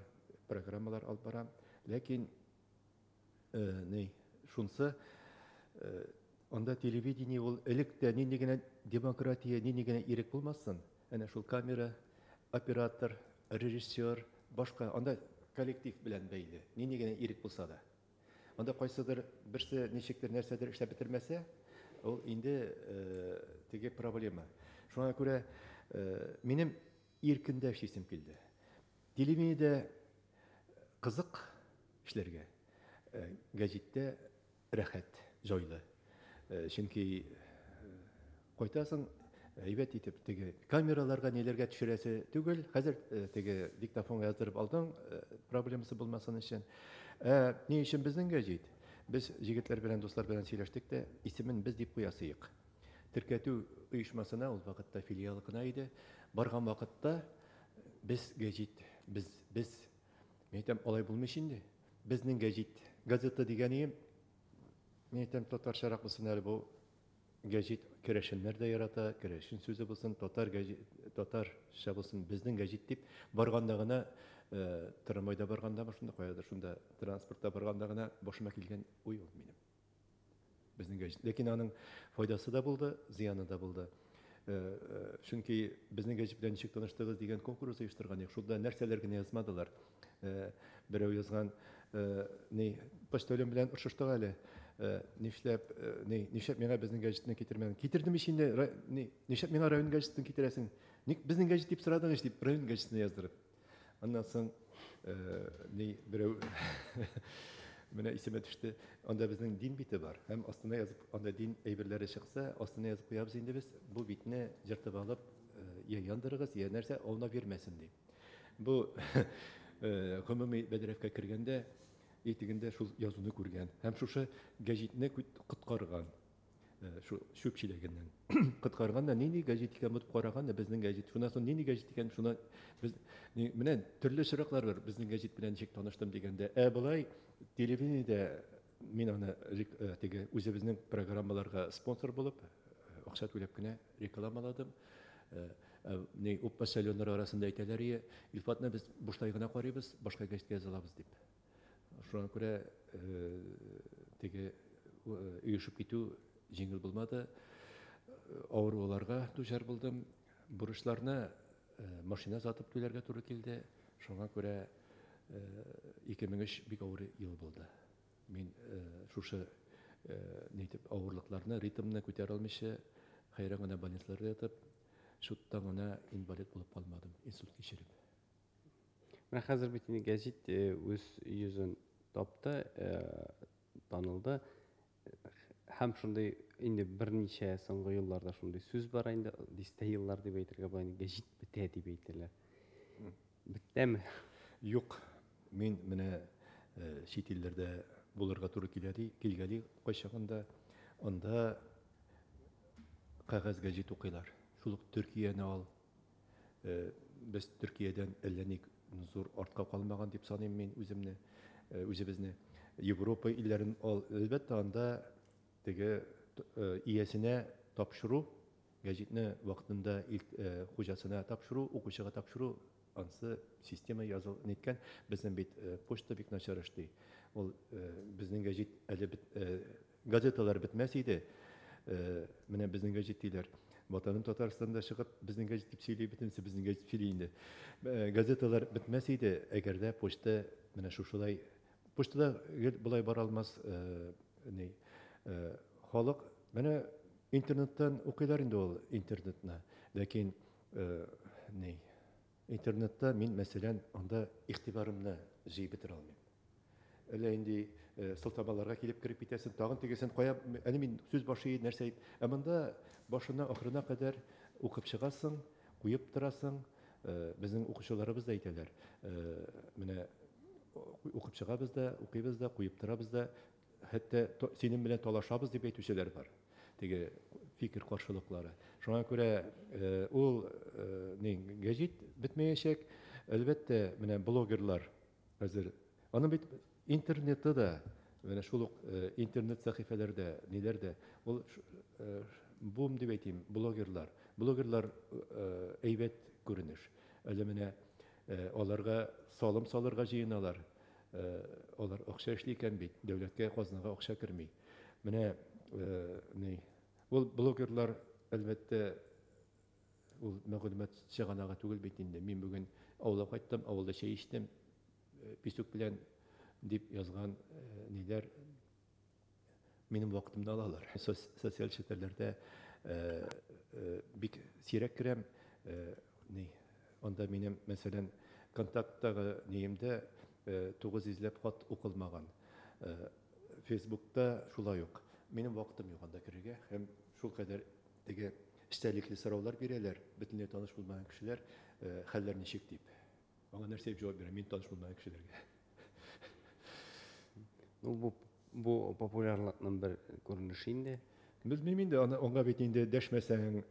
программалар алып барам. Ләкин шунсы анда телевидение ул электә нинди генә демократия, нинди генә ирек булмасын. Әнә шул камера, оператор, режиссер, башка анда коллектив белән бәйле. Нинди генә ирек булса да. Анда кайсыдыр берсе ничектер нәрсәдер эшләп бетермәсә, ул инде теге проблема. Шуңа күрә минем иркендә эшлисем килде. Телевидениедә кызык эшләргә, гәзиттә рәхәт, җайлы. Чөнки кайтасың, әйбәт итеп теге камераларга неләргә төшерәсе түгел, хәзер теге диктофонга яздырып алдың, проблемасы булмасын өчен. Ни өчен безнең гәзит? Без җегетләр белән, дуслар белән сөйләштек тә, исемен без дип куясыйк. Теркәтү оешмасына ул вакытта филиалы гына иде. Барган вакытта без гәзит, без мен әйтәм, алай булмый инде. Безнең гәзит, газета дигәне, мен әйтәм, татарчарак булсын әле бу гәзит, керәшеннәр дә ярата, керәшен сүзе булсын, татарча булсын, безнең гәзит дип барганда гына, трамвайда барганда, шунда каядыр, шунда транспортта барганда гына башыма килгән уй ул минем. Безнең гәзит. Ләкин аның файдасы да булды, зыяны да булды. Чөнки безнең гәзит белән ничек таныштыгыз дигән конкурс оештырган идек. Шунда нәрсәләр генә язмадылар. Берәү язган, почтальон белән очыштык әле. Нишләп миңа безнең гәзитне китермәдең? Китердем ич инде, нишләп миңа район гәзитен китерәсең? Ник безнең гәзит дип сорадыңыз дип, район гәзитен яздырып. Аннан соң берәү менә исемә төште. Анда безнең дин бите бар. Һәм астына язып, анда дин әйберләре чыкса, астына язып куябыз инде без. Бу битне җыртып алып, я яндырыгыз, я нәрсә алына бирмәсен дип. Бу гомуми бәдрәфкә кергәндә итегендә шул язуны күргән. Һәм шушы гәзитне коткарган. Шу шүпчилегеннән. Коткарганда нинди гәзит икән бу караганда безнең гәзит. Шуннан соң нинди гәзит икән, шуны без менә төрле чыраклар бар безнең гәзит белән ничек таныштым дигәндә. Болай телевидениедә мин аны теге үзебезнең программаларга спонсор булып, акча түләп кенә рекламаладым. Почтальоннар арасында әйтәләр, Илфатны без бушлай гына карыйбыз, башка гәзиткә язалабыз дип. Шуңа күрә теге өешеп китү җиңел булмады. Авыруларга дучар булдым. Бурычларны машина сатып түләргә туры килде. Шуңа күрә 2003 бик авыр ел булды. Мин шушы авырлыкларны, ритмны күтәрә алмыйча, хәйран гына больницаларда ятып, шуттан гына инвалид булып калмадым, инсульт кичереп. Менә хәзер бит инде гәзит үз йөзен тапты, танылды. Һәм шундый инде берничә соңгы елларда шундый сүз бар инде, дистә еллар дип әйтергә була, гәзит бетә дип әйтәләр. Беттеме? Юк, мин менә чит илләрдә булырга туры килгәли, кайчагында анда кәгазь гәзит укыйлар. Шул ук Төркияне ал. Без Төркиядән әллә ник зур артка калмаган дип саныйм мин үзебезне. Европа илләрен әлбәттә анда теге иясенә тапшыру, гәҗитне вакытында хуҗасына тапшыру, укучыга тапшыру, ансы система языл ниткән. Безнең бит почта бик начар эшли. Ул безнең гәҗит әле газеталар бетмәс иде. Менә безнең гәҗит диләр. Ватаным Татарстанда чыгып, безнең гәҗит дип сөйли битенсе, безнең гәҗит сөйли инде. Газеталар бетмәс иде, әгәр дә почта менә шушылай почтада булай бара алмас ни халык менә интернеттан укыйлар инде ул интернетны. Ләкин ни интернетта мин мәсәлән анда игътибарымны җыеп бетерә алмыйм. Әле инде сылтамаларга килеп кирип китәсен, тагын тегесен кая, әле мин сүз башы нәрсә әйт. Ә монда башына ахырына кадәр укып чыгасың, куеп торасың. Безнең укучыларыбыз да әйтәләр. Менә укып чыгабыз да, укыйбыз да, куеп торабыз да, хәтта синең белән талашабыз дип әйтүчеләр бар. Теге фикер каршылыклары. Шуңа күрә ул гәҗит бетмәячәк. Әлбәттә, менә блогерлар хәзер аның бит интернетта да, менә шул ук интернет сәхифәләрдә, ниләрдә, ул бум дип әйтим, блогерлар. Блогерлар әйбәт күренеш. Әле менә аларга салым салырга җыеналар. Алар акча эшли икән бит, дәүләткә, казнага акча керми. Менә ул блогерлар әлбәттә ул мәгълүмат чыганага түгел бит инде. Мин бүген авылга кайттым, авылда чәй эчтем, писүк белән дип язган ниләр минем вакытымда алалар. Социаль челтәрләрдә бик сирәк керәм. Анда минем, мәсәлән, контакттагы ниемдә 900 хат укылмаган. Фейсбукта шулай ук. Минем вакытым юк анда керергә. Һәм шул кадәр теге истәлекле сораулар бирәләр, бөтенләй таныш булмаган кешеләр, хәлләр ничек дип. Аңа нәрсә дип җавап бирәм, мин таныш булмаган кешеләргә. Бу популярлыкның бер күренеше инде. Белмим инде, аңа бит инде дәшмәсәң,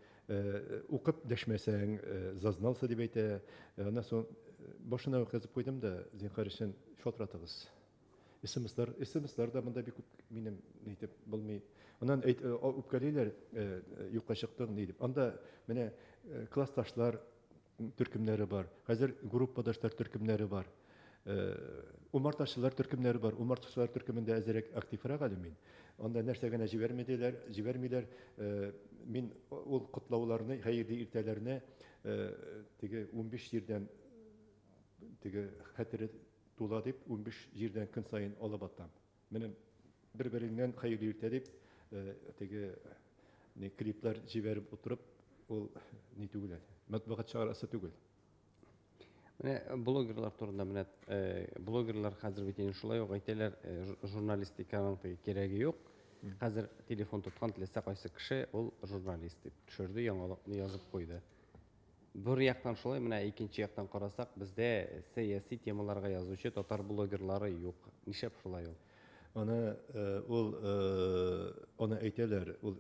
укып дәшмәсәң, зазнался дип әйтә. Аннан соң башына язып куйдым да, зинһар өчен шалтыратыгыз. SMS-лар да монда бик күп минем әйтеп булмый. Аннан үпкәлиләр, юкка чыктың ни дип. Анда менә классташлар төркемнәре бар. Хәзер группадашлар төркемнәре бар. Умартачылар төркемнәре бар. Умартачылар төркемендә әзерәк активрак әле мин. Анда нәрсә генә җибәрмиләр. Мин ул котлауларны, хәйрли иртәләрне теге 15 җирдән теге хәтере тула дип 15 җирдән көн сайын алып атам. Менә бер-береңнән хәйрли иртә дип теге клиплар җибәреп утырып, ул ни түгел. Матбугат чарасы түгел. Менә блогерлар турында менә блогерлар хәзер бит инде шулай ук әйтәләр, журналистиканың кирәге юк. Хәзер телефон тоткан теләсә кайсы кеше ул журналист дип төшерде, яңалыкны язып куйды. Бер яктан шулай, менә икенче яктан карасак, бездә сәяси темаларга язучы татар блогерлары юк. Нишәп шулай ул? Аны әйтәләр, ул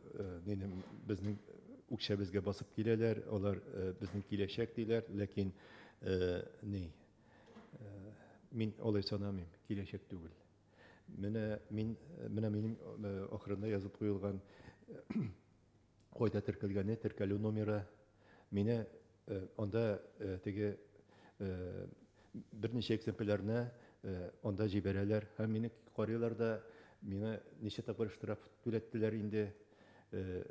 безнең үкчәбезгә басып киләләр, алар безнең киләчәк диләр, ләкин мин алай санамыйм, киләчәк түгел. Менә минем ахырында язып куелган кайда теркәлгәне, теркәлү номеры, мине анда теге берничә экземплярны анда җибәрәләр, һәм мине карыйлар да, мине ничә тапкыр штраф түләттеләр инде.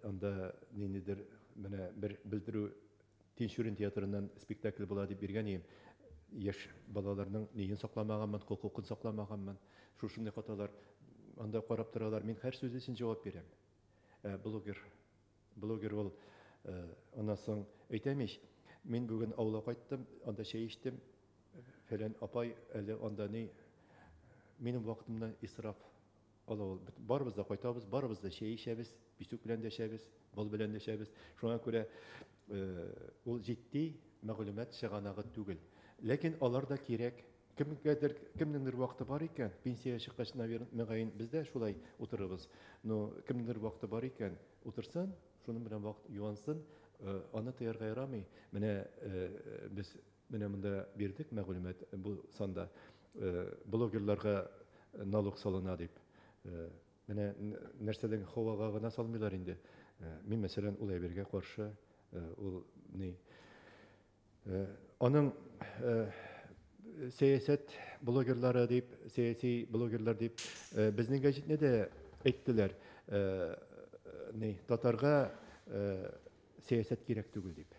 Анда ниндидер менә бер белдерү Тинчурин театрыннан спектакль була дип биргән идем. Яшь балаларның ниен сакламаганмын, хукукын сакламаганмын. Шушындай хаталар анда карап торалар. Мин һәр сүз өчен җавап бирәм. Блогер ул аннан соң әйтәмиш, мин бүген авылга кайттым, анда чәй эчтем. Фәлән апай әле анда минем вакытымны исраф ала. Барыбыз да кайтабыз, барыбыз да чәй эчәбез, писүк белән дәшәбез, бал белән дәшәбез. Шуңа күрә ул җитди мәгълүмат чыганагы түгел. Ләкин алар да кирәк. Кемнеңдер вакыты бар икән, пенсия чыккач, мәгәен бездә шулай утырыбыз. Но кемнеңдер вакыты бар икән, утырсын, шуның белән вакыт юансын, аны тыярга ярамый. Менә без монда бирдек мәгълүмат бу санда. Блогерларга налог салына дип. Менә нәрсәдән һавага гына салмыйлар инде. Мин мәсәлән ул әйбергә каршы, ул ни аның сәясәт блогерлары дип, сәяси блогерлар дип безнең гәҗитне дә әйттеләр. Татарга сәясәт кирәк түгел дип.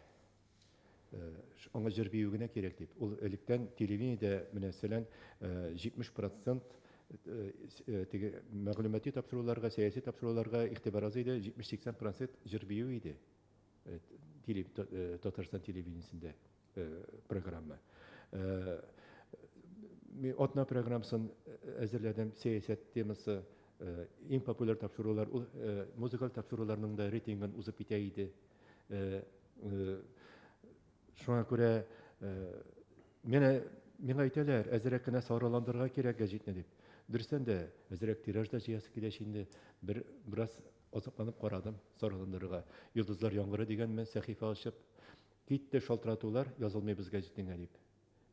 Аңа җыр бию генә кирәк дип. Ул электән телевидениедә мәсәлән 70% теге мәгълүмати тапшыруларга, сәяси тапшыруларга игътибар аз иде, 70-80% җыр бию иде. Татарстан телевидениесендә программа. Мен атна программасын әзерләдем, сәясәт темасы, иң популяр тапшырулар, музыкаль тапшыруларның да рейтингын узып китә иде. Шуңа күрә миңа әйтәләр, әзрәк кенә сараландырырга кирәк гәҗитне дип. Дөрестән дә әзрәк тиражда җыясы килә инде. Бераз азапланып карадым сараландырырга. Йолдызлар яңгыры дигәнме сәхифә ачып, китте шалтыратулар язылмый без гәҗитеңә дип.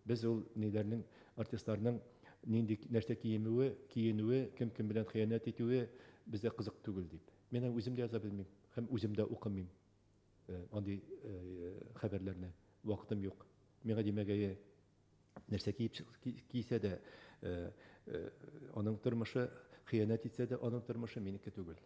Без ул ниләрнең, артистларның нинди нәрсә киенүе, кем белән хыянәт итүе безгә кызык түгел дип. Мен үзем дә яза белмим, һәм үзем дә укымыйм. Андый хәбәрләрне вакытым юк. Миңа димәгәе нәрсә кийсә дә, аның тормышы, хыянәт итсә дә, аның тормышы минеке түгел.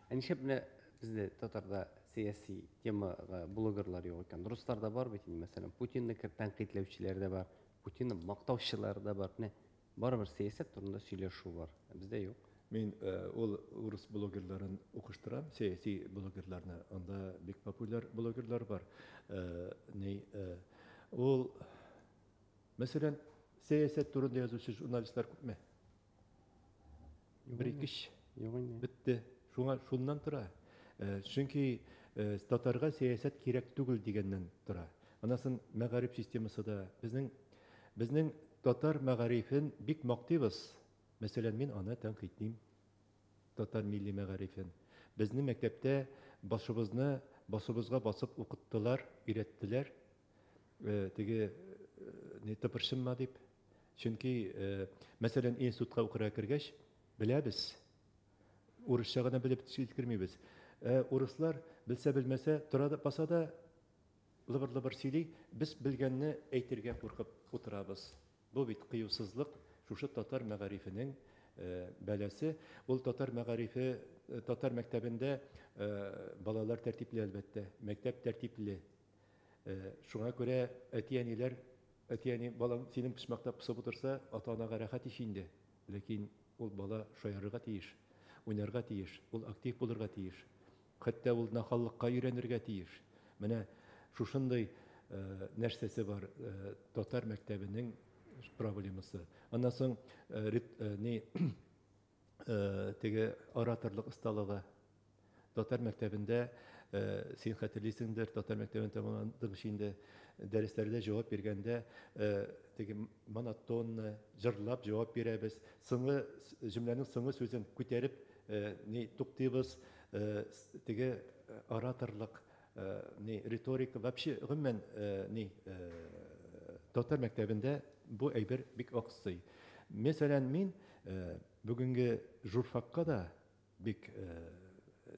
Ничек менә бездә татарда сәяси темага блогерлар юк икән. Русларда бар бит инде, мәсәлән, Путинны тәнкыйтьләүчеләр дә бар, Путинны мактаучылар да бар. Барыбер сәясәт турында сөйләшү бар. Бездә юк. Мин ул урыс блогерларын укыштырам, сәяси блогерларны. Анда бик популяр блогерлар бар. Ул мәсәлән, сәясәт турында язучы журналистлар күпме? Бер-икеш. Битте. Шуннан тора. Чөнки татарга сәясәт кирәк түгел дигәннән тора. Анасын мәгариф системасы да безнең татар мәгарифен бик мактыйбыз. Мәсәлән, мин аны тәнкыйтьлим. Татар милли мәгарифен. Безнең мәктәптә басыбызга басып укыттылар, өйрәттеләр. Теге тыпыршынма дип. Чөнки мәсәлән, институтка укырга кергәч, беләбез. Урысча гына белеп җиткермибез. Урыслар белсә белмәсә, тора да баса да лыбыр-лыбыр сөйли, без белгәнне әйтергә куркып утырабыз. Бу бит кыюсызлык, шушы татар мәгарифенең бәләсе. Ул татар мәгарифе, татар мәктәбендә балалар тәртипле әлбәттә, мәктәп тәртипле. Шуңа күрә әти-әни балаң синең пычмакта пысып утырса, ата-анага рәхәт иш инде. Ләкин ул бала шаярырга тиеш, уйнарга тиеш, ул актив булырга тиеш. Хәтта ул нахаллыкка өйрәнергә тиеш. Менә шушындай нәрсәсе бар татар мәктәбенең проблемасы. Аннан соң теге ораторлык осталыгы. Татар мәктәбендә син хәтерлисеңдер, татар мәктәбен тәмамладыгыз инде, дәресләрдә җавап биргәндә теге монотонны җырлап җавап бирәбез. Җөмләнең соңгы сүзен күтәреп туктыйбыз. Теге ораторлык, риторика, вообще гомумән татар мәктәбендә бу әйбер бик аксый. Мәсәлән, мин бүгенге журфакка да бик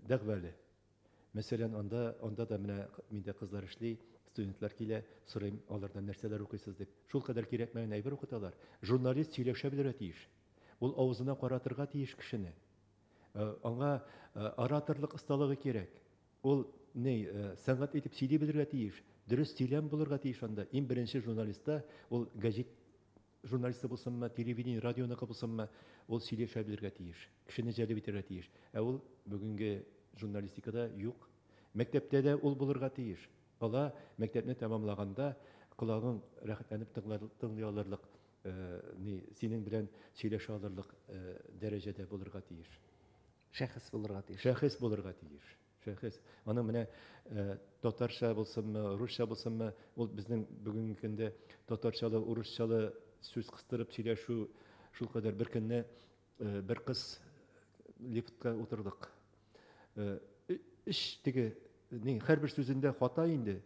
дәгъвәле. Мәсәлән, анда да менә миндә кызлар эшли, студентлар килә, сорыйм, алардан нәрсәләр укыйсыз дип. Шул кадәр кирәкмәгән әйбер укыталар. Журналист сөйләшә белергә тиеш. Ул авызына каратырга тиеш кешене. Аңа ораторлык осталыгы кирәк. Ул сәнгать итеп сөйли белергә тиеш. Дөрес сөйләм булырга тиеш анда. Иң беренче журналистта ул гәҗит журналисты булсынмы, телевидение, радионыкы булсынмы, ул сөйләшә белергә тиеш. Кешене җәлеп итәргә тиеш. Ул бүгенге журналистикада юк. Мәктәптә дә ул булырга тиеш. Бала мәктәпне тәмамлаганда колагың рәхәтләнеп тыңлый алырлык, синең белән сөйләшә алырлык дәрәҗәдә булырга тиеш. Шәхес булырга тиеш. Шәхес булырга тиеш. Шәхес. Аның менә татарча булсынмы, русча булсынмы, ул безнең бүгенге көндә татарчалы, урысчалы сүз кыстырып сөйләшү шул кадәр бер көнне бер кыз лифтка утырдык. Иш теге һәрбер сүзендә хата инде.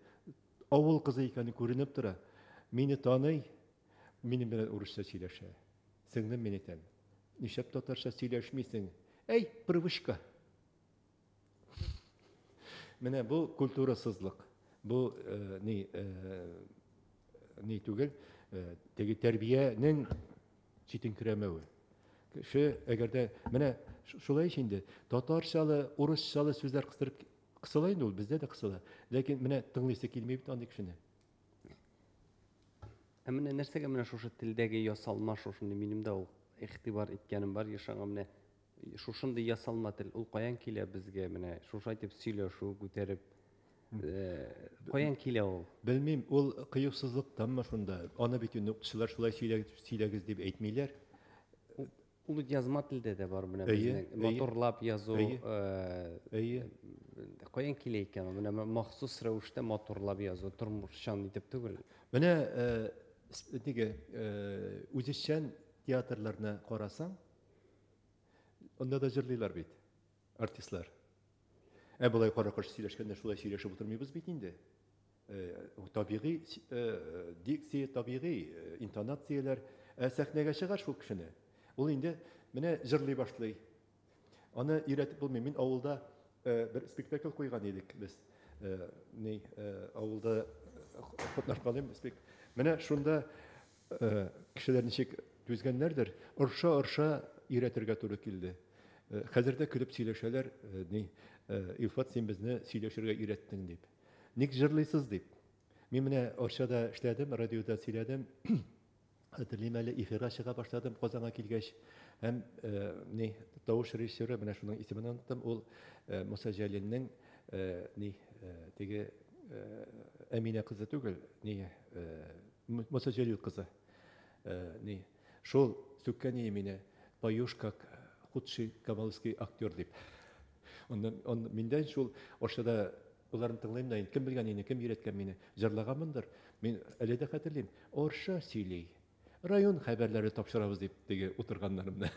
Авыл кызы икәне күренеп тора. Мине таный, Минем белән урысча сөйләшә. Сеңлем мен әйтәм. Нишләп татарча сөйләшмисең? Эй, привычка. Менә бу культурасызлык. Бу ни түгел, теге тәрбиянең җитенкерәмәве. Кеше әгәрдә менә шулай инде татарчалы, урысчалы сүзләр кысыла инде ул бездә дә кысыла. Ләкин менә тыңлыйсы килми бит андый кешене. Менә нәрсәгә менә шушы телдәге ясалма шушындай минем дә ул игътибар иткәнем бар яшәгән менә шушындай ясалма тел ул каян килә безгә менә шушы әйтеп сөйләшү күтәреп каян килә ул? Белмим, ул кыюсызлыктанмы шунда. Аны бит инде укытучылар шулай сөйләгез дип әйтмиләр. Ул язма телдә дә бар менә Әйе, безнең матурлап язу Әйе. каян килә икән ул? Менә махсус рәвештә матурлап язу тормышчан итеп түгел. Менә неге үзешчән театрларны карасаң, анда да җырлыйлар бит артистлар. Болай каракыш сөйләшкәндә шулай сөйләшеп утырмыйбыз бит инде. Табигый дикция, табигый интонацияләр сәхнәгә чыгар шул кешене. Ул инде менә җырлый башлый. Аны өйрәтеп булмый. Мин авылда бер спектакль куйган идек без. Авылда Котнашкалым спектакль. Менә шунда кешеләр ничек түзгәннәрдер, орша өйрәтергә туры килде. Хәзердә көлеп сөйләшәләр, Илфат, син безне сөйләшергә өйрәттең дип. Ник җырлыйсыз дип. Мин менә оршада эшләдем, радиода сөйләдем. Хәтерлим әле эфирга чыга башладым Казанга килгәч. Һәм тавыш режиссеры менә шуның исемен оныттым. Ул Муса Җәлилнең теге Әминә кызы түгел, Муса Җәлил кызы. Шул сүккән мине поешь как худший камалский актер дип. Он миндән шул оршада уларны тыңлыйм да, кем белгән инде, кем өйрәткән мине, җырлаганмындыр. Мин әле дә хәтерлим. Орша сөйли. Район хәбәрләре тапшырабыз дип теге утырганнарымда.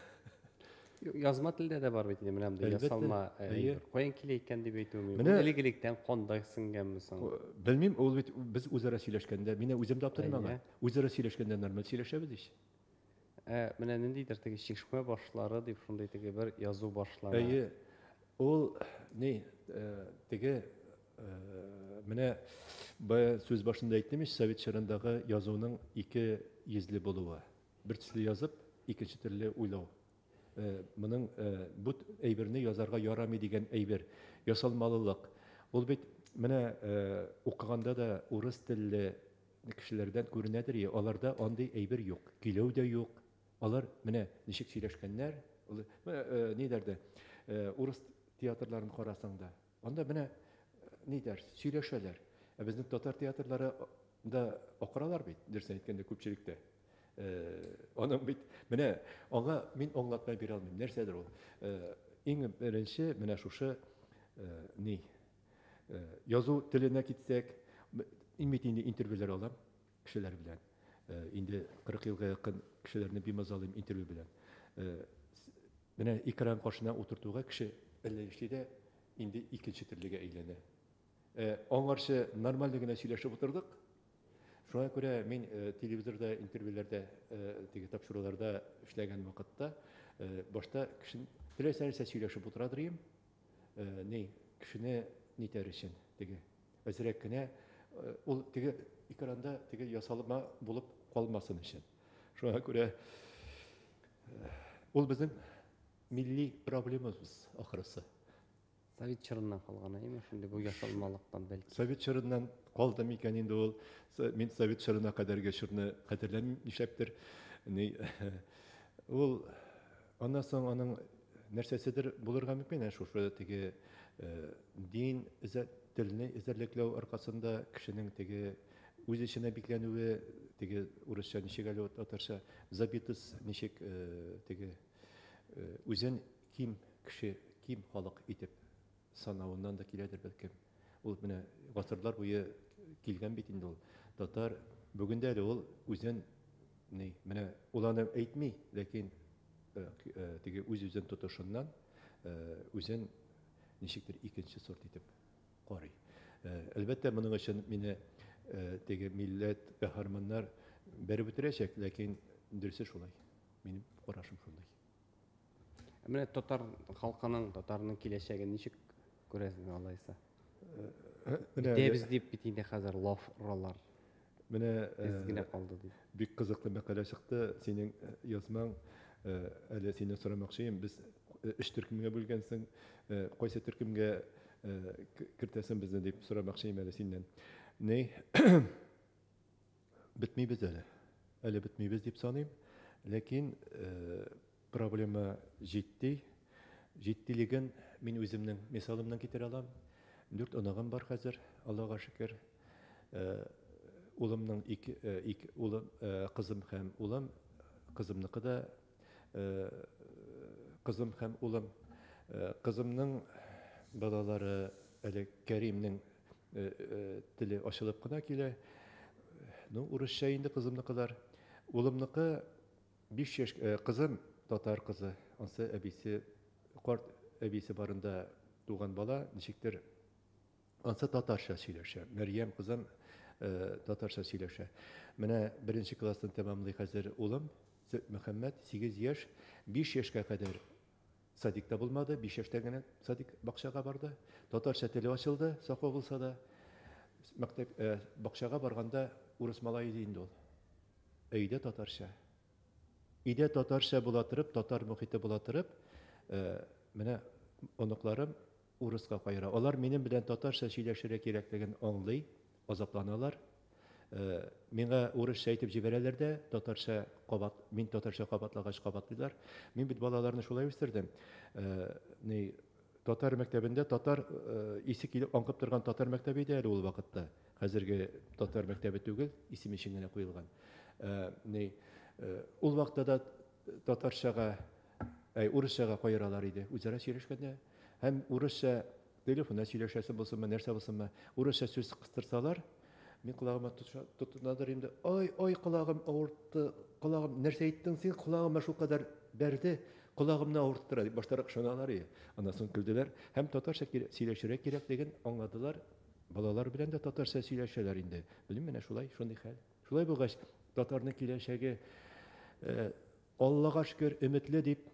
Язма телдә дә бар бит инде менә монда ясалма. Каян килә икән дип әйтүем. Менә элек-электән кандай сеңгәнме соң? Белмим, ул бит без үзара сөйләшкәндә, мине үзем дә аптырамам. Үзара сөйләшкәндә нормаль сөйләшәбез ич. Менә ниндидер теге чишмә башлары дип шундый теге бер язу башлары. Әйе. Ул теге менә сүз башында әйттем ич, Совет чорындагы язуның ике йөзле булуы. Бер төсле язып, икенче төрле уйлау. Моның бу әйберне язарга ярамый дигән әйбер, ясалмалылык. Ул бит менә укыганда да урыс телле кешеләрдән күренәдер, аларда андый әйбер юк, киләү дә юк. Алар менә ничек сөйләшкәннәр, нидәрдә урыс театрларын карасаң да, анда менә нидәр сөйләшәләр. Безнең татар театрлары да акыралар бит, дөресен әйткәндә күпчелектә. Аның бит менә аңа мин аңлатма бирә алмыйм. Нәрсәдер ул? Иң беренче менә шушы язу теленә китсәк, инде интервьюлар алам кешеләр белән. Инде 40 елга якын кешеләрне бимазалыйм интервью белән. Менә экран каршына утыртуга кеше әллә эшлидә инде икенче төрлегә әйләнә. Аңарчы нормаль генә сөйләшеп утырдык. Шуңа күрә мин телевизорда, интервьюларда, теге тапшыруларда эшләгән вакытта башта кешене теләсә нәрсә сөйләшеп утырадыр идем. Кешене нитәр өчен теге әзрәк кенә ул теге экранда теге ясалма булып калмасын өчен. Шуңа күрә ул безнең милли проблемабыз ахырысы. Совет чорыннан калган әйме шундый бу ясалмалыктан бәлки. Совет чорыннан калды микән инде ул. Мин Совет чорына кадәрге чорны хәтерләмим нишләптер. Ул аннан соң аның нәрсәседер булырга мөмкин, шушы теге дин телне эзәрлекләү аркасында кешенең теге үз эченә бикләнүе, теге урысча ничек әле татарча забитыс ничек теге үзен ким кеше, ким халык итеп санавыннан да киләдер бәлкем. Ул менә гасырлар буе килгән бит инде ул. Татар бүгендә дә ул үзен менә ул аны әйтми, ләкин теге үзен тотышыннан үзен ничектер икенче сорт итеп карый. Әлбәттә, моның өчен мине теге милләт каһарманнар бәрі бітірешек, ләкин дөресе шулай. Минем карашым шулай. Менә татар халкының, татарның киләчәген ничек күрәсең алайса? Дебез дип бит инде хәзер лаф уралар. Менә Безгенә калды дип. бик кызыклы мәкалә чыкты. Синең язмаң, әле сине сорамакчыйм. Без өч төркемгә бүлгәнсең, кайсы төркемгә кертәсең безне дип сорамакчыйм әле синнән. Ни? Бетмибез әле. Әле бетмибез дип саныйм. Ләкин проблема җитди. Җиттилеген мин үземнең мисалымнан китерә алам. 4 анагым бар хәзер, Аллаһка шөкер. Улымның ике улым, кызым һәм улым, кызымныкы да кызым һәм улым. Кызымның балалары әле Кәримнең теле ачылып кына килә. Ну, урысча инде кызымныкылар. Улымныкы 5 яшь, кызым татар кызы. Ансы әбисе, карт әбисе барында туган бала, ничектер ансы татарча сөйләшә. Мәрьям кызым татарча сөйләшә. Менә 1нче классын тәмамлый хәзер улым, Мөхәммәд 8 яшь, 5 яшькә кадәр садикта булмады, 5 яшьтә генә садик бакчага барды. Татарча теле ачылды, сафа булса да. Мәктәп бакчага барганда урыс малай иде инде ул. Өйдә татарча. Өйдә татарча була торып, татар мөхите була торып, менә оныкларым урыска кайыра. Алар минем белән татарча сөйләшергә кирәклеген аңлый, азапланалар. Миңа урысча әйтеп җибәрәләр дә, татарча кабат, мин татарча кабатлагач кабатлыйлар. Мин бит балаларны шулай үстердем. Ни татар мәктәбендә татар исе килеп аңкып торган татар мәктәбе иде әле ул вакытта. Хәзерге татар мәктәбе түгел, исеме өчен генә куелган. Ни ул вакытта да татарчага, урысчага кайыралар иде. Үзара сөйләшкәндә һәм урысча телефонда сөйләшәсе булсынмы, нәрсә булсынмы, урысча сүз кыстырсалар, мин колагыма тотынадыр инде. Ой, колагым авыртты, колагым, нәрсә әйттең син? Колагыма шулкадәр бәрде, колагымны авырттыра дип баштарак ышаналар иде. Аннан соң көлделәр һәм татарча сөйләшергә кирәклеген аңладылар. Балалар белән дә татарча сөйләшәләр инде. Белмим, менә шулай, шундый хәл. Шулай булгач, татарның киләчәге Аллаһка шөкер өметле дип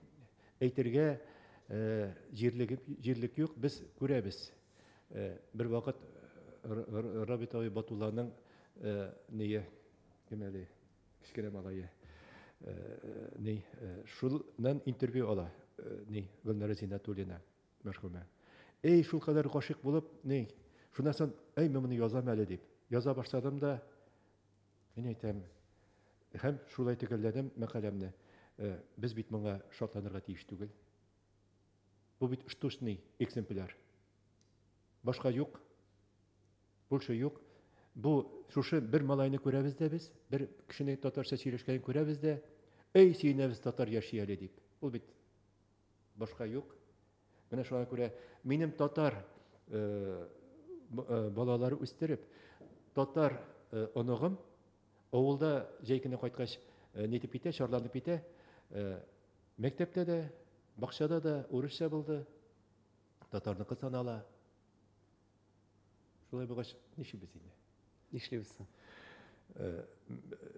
әйтергә җирлек юк, без күрәбез. Бер вакыт Рабитави Батулланың ние, кем әле, кечкенә малае, шулнан интервью ала, Гөлнара Зиннәтуллина мәрхүмә. Шул кадәр гашыйк булып, шуннан соң, мен моны язам әле дип. Яза башладым да, мин әйтәм, һәм шулай төгәлләдем мәкаләмне. Без бит моңа шатланырга тиеш түгел. Бу бит штучный экземпляр. Башка юк. Больше юк. Бу шушы бер малайны күрәбез дә без, бер кешене татарча сөйләшкәнен күрәбез дә, сөйнәбез татар яши әле дип. Ул бит башка юк. Менә шуңа күрә минем татар балалары үстереп, татар оныгым авылда җәй көне кайткач нитеп китә, шарланып китә. Мәктәптә дә, бакчада да урысча булды. Татарныкы санала. Шулай булгач, нишибез инде? Нишлибез?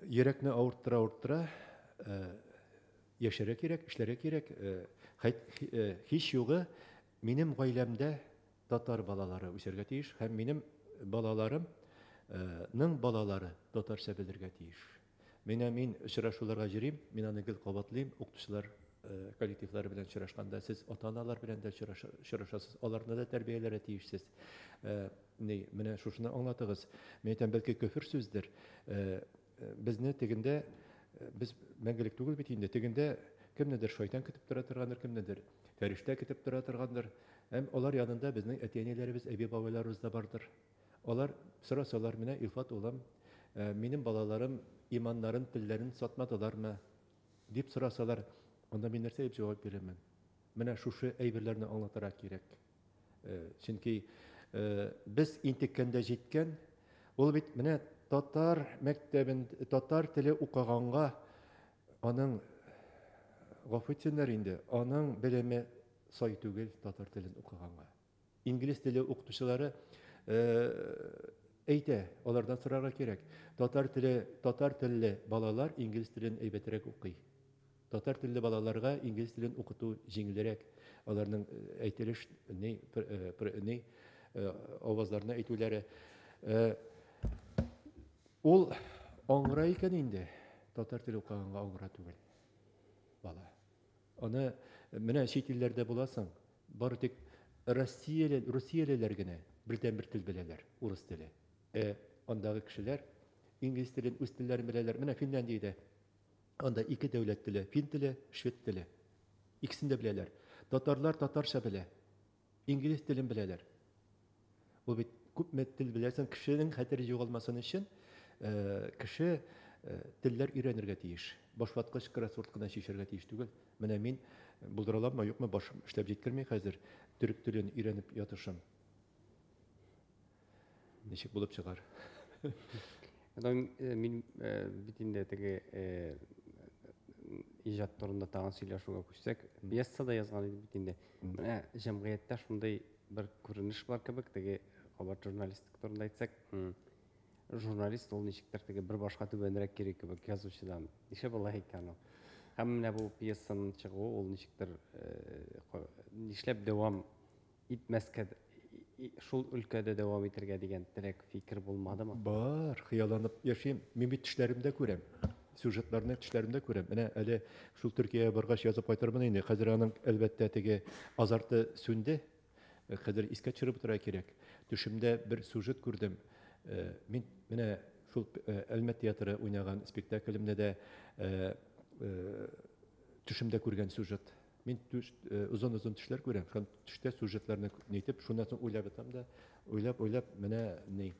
Йөрәкне авырттыра, яшәргә кирәк, эшләргә кирәк. Һич югы минем гаиләмдә татар балалары үсәргә тиеш һәм минем балаларымның балалары татарча белергә тиеш. Мин очрашуларга җөрим, мин аны гел кабатлыйм, укытучылар коллективлары белән очрашканда, сез ата-аналар белән дә очрашасыз, аларны да тәрбияләргә тиешсез. Менә шушыны аңлатыгыз. Мен әйтәм, бәлки көфер сүздер. Безне тегендә, без мәңгелек түгел бит инде. Тегендә кемнедер шайтан көтеп тора торгандыр, кемнедер фәрештә көтеп тора торгандыр. Һәм алар янында безнең әти-әниләребез, әби-бабайларыбыз да бардыр. Алар сорасалар, менә Илфат улым, минем балаларым иманнарын, телләрен сатмадылармы дип сорасалар, анда мин нәрсә дип җавап бирәмен? Менә шушы әйберләрне аңлатырга кирәк. Чөнки без интеккәндә җиткән, ул бит менә татар мәктәбендә, татар теле укыганга аның гафу итсеннәр инде, аның белеме сай түгел татар телен укыганга. Инглиз теле укытучылары әйтә, алардан сорарга кирәк. Татар телле балалар инглиз телен әйбәтрәк укый. Татар телле балаларга инглиз телен укыту җиңелрәк. Аларның әйтелеш авазларына әйтүләре. Ул аңгыра икән инде. Татар теле укыганга аңгыра түгел. Бала. Аны менә чит илләрдә буласың. Бары тик Россиялеләр генә бердән бер тел беләләр, урыс теле. Андагы кешеләр инглиз телен, үз телләрен беләләр. Менә Финляндиядә анда ике дәүләт теле, фин теле, швед теле. Икесен дә беләләр. Татарлар татарча белә, инглиз телен беләләр. Ул бит күпме тел беләсәң, кешенең хәтере югалмасын өчен, кеше телләр өйрәнергә тиеш. Башваткыч кроссворд кына чишәргә тиеш түгел. Менә мин булдыра аламмы, юкмы, башым эшләп җиткерми хәзер. Төрек телен өйрәнеп ятышам. Ничек булып чыгар? Мин бит инде теге иҗат турында тагын сөйләшүгә күчсәк, пьесада язган иде бит инде. Менә җәмгыятьтә шундай бер күренеш бар кебек, теге кабат журналистлык турында әйтсәк, журналист ул ничектер теге бер башка түбәнрәк кирәк кебек язучыдан. Нишләп болай икән ул? Һәм менә бу пьесаның чыгуы ул ничектер нишләп дәвам итмәскә, шул өлкәдә дәвам итәргә дигән теләк, фикер булмадымы? Бар, хыялланып яшим. Мин бит төшләремдә күрәм. Сюжетларны төшләремдә күрәм. Менә әле шул Төркиягә баргач язып кайтырмын инде. Хәзер аның әлбәттә теге азарты сүнде. Хәзер искә төшереп утыра кирәк. Төшемдә бер сюжет күрдем. Мин менә шул Әлмәт театры уйнаган спектаклемдә дә төшемдә күргән сюжет. Мин узын-узын төшләр күрәм. Шул төштә сюжетларны нитеп, шуннан соң уйлап ятам да, уйлап менә мин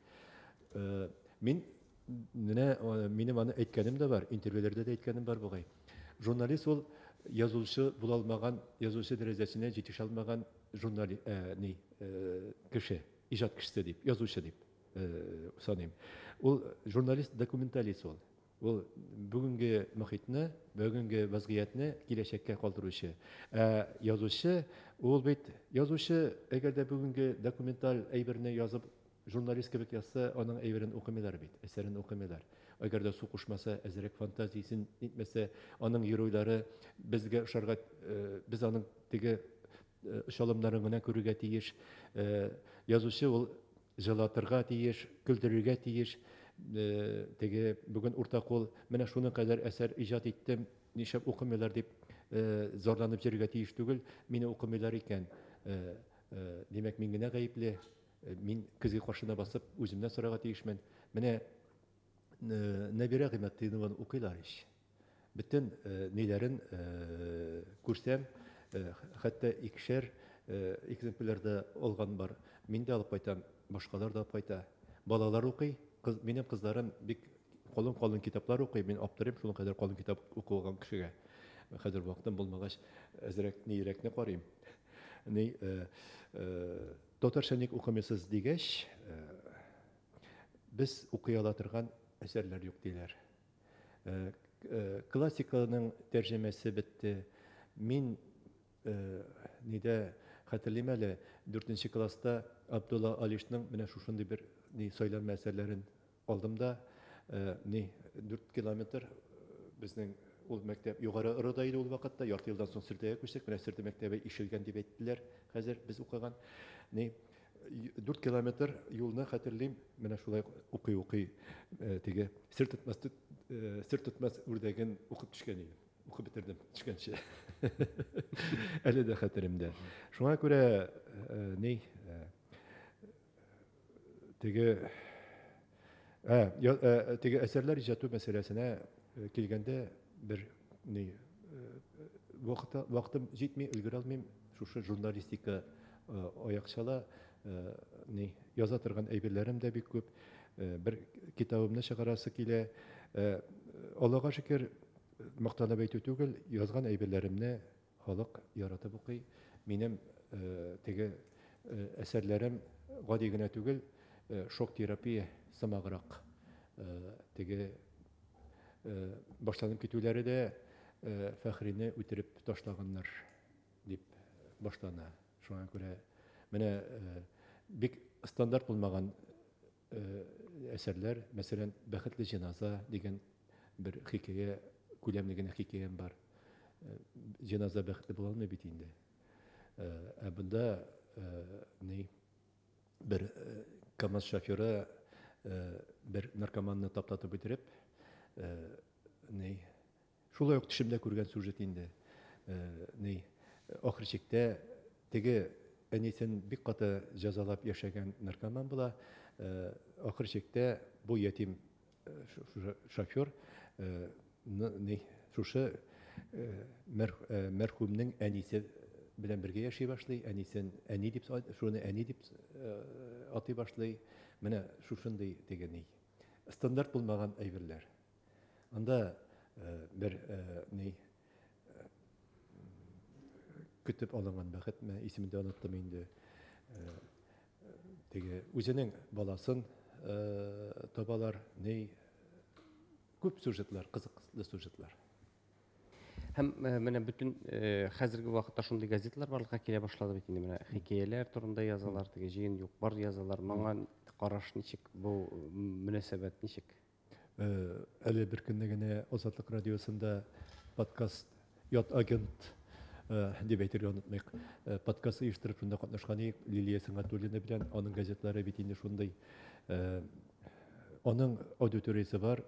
минем аны әйткәнем дә бар, интервьюләрдә дә әйткәнем бар бугай. Журналист ул язучы була алмаган, язучы дәрәҗәсенә җитеш алмаган кеше, иҗат кешесе дип, язучы дип саныйм. Ул журналист, документалист ул. Ул бүгенге мөхитне, бүгенге вазгыятьне киләчәккә калдыручы. Язучы, ул бит язучы, әгәр дә бүгенге документаль әйберне язып, журналист кебек язса, аның әйберен укымыйлар бит, әсәрен укымыйлар. Әгәр дә су кушмаса, әзрәк фантазиясын итмәсә, аның геройлары безгә ошарга, без аның теге ышалымнарын гына күрергә тиеш. Язучы ул җылатырга тиеш, көлдерергә тиеш. Теге бүген уртакул менә шуның кадәр әсәр иҗат иттем, нишләп укымыйлар дип зарланып җиргә тиеш түгел, мине укымыйлар икән. Димәк, мин генә гаепле, мин көзге каршына басып үземнән сорарга тиешмен. Менә Нәбирә Гыйммәтдинованы укыйлар ич. Бөтен ниләрен күрсәм, хәтта икешәр экземплярда алган бар. Мин дә алып кайтам, башкалар да алып кайта. Балалар укый, минем кызларым бик калын китаплар укый. Мин аптырыйм шуның кадәр калын китап укыган кешегә. Хәзер вакытым булмагач, әзрәк нирәкне карыйм. Татарча ник укымыйсыз дигәч, без укый ала торган әсәрләр юк диләр. Классиканың тәрҗемәсе бетте. Мин нидә хәтерлим әле 4нче класста Абдулла Алишның менә шушындый бер сөйләм әсәрләрен алдым да, 4 километр безнең ул мәктәп югары ырыда иде ул вакытта, ярты елдан соң Сирдәгә күчтек, менә Сирдә мәктәбе ишелгән дип әйттеләр. Хәзер без укыган 4 километр юлны хәтерлим, менә шулай укый теге сер тотмас үрдәген укып төшкән идем. Укып бетердем төшкәнче. Әле дә хәтеремдә. Шуңа күрә теге әсәрләр иҗату мәсьәләсенә килгәндә бер вакытым җитми, өлгерә алмыйм. Шушы журналистика аякчала яза торган әйберләрем дә бик күп. Бер китабымны чыгарасы килә. Аллага шөкер, мактанып әйтү түгел, язган әйберләремне халык яратып укый. Минем теге әсәрләрем гади генә түгел, шок терапия самагырак. Теге башланып китүләре дә Фәхрине үтереп ташлаганнар дип башлана. Шуңа күрә менә бик стандарт булмаган әсәрләр, мәсәлән, Бәхетле җеназа дигән бер хикәя, күләмле генә хикәям бар. Җеназа бәхетле була алмый бит инде. Бunda bir КамАЗ шоферы bir наркоманны таптатып бетереп, шулай ук төшемдә күргән сюжет инде. Ахыр чиктә теге әнисен бик каты җәзалап яшәгән наркоман була. Ахыр чиктә бу ятим шофер шушы мәрхүмнең әнисе белән бергә яши башлый, әнисен әни дип шуны әни дип атый башлый. Менә шушындый дигән стандарт булмаган әйберләр. Анда бер көтеп алынган бәхетме, исемендә оныттым инде. Теге үзенең баласын табалар, күп сюжетлар, кызыклы сюжетлар. Һәм менә бөтен хәзерге вакытта шундый газеталар барлыкка килә башлады бит инде. Менә хикәяләр турында язалар, теге җыен юк бар язалар. Моңа караш ничек, бу мөнәсәбәт ничек? Әле бер көнне генә Азатлык радиосында подкаст Ят агент дип әйтергә онытмыйк. Подкаст оештырып шунда катнашкан идек Лилия Сыңгатуллина белән. Аның газетлары бит инде шундый. Аның аудиториясе бар.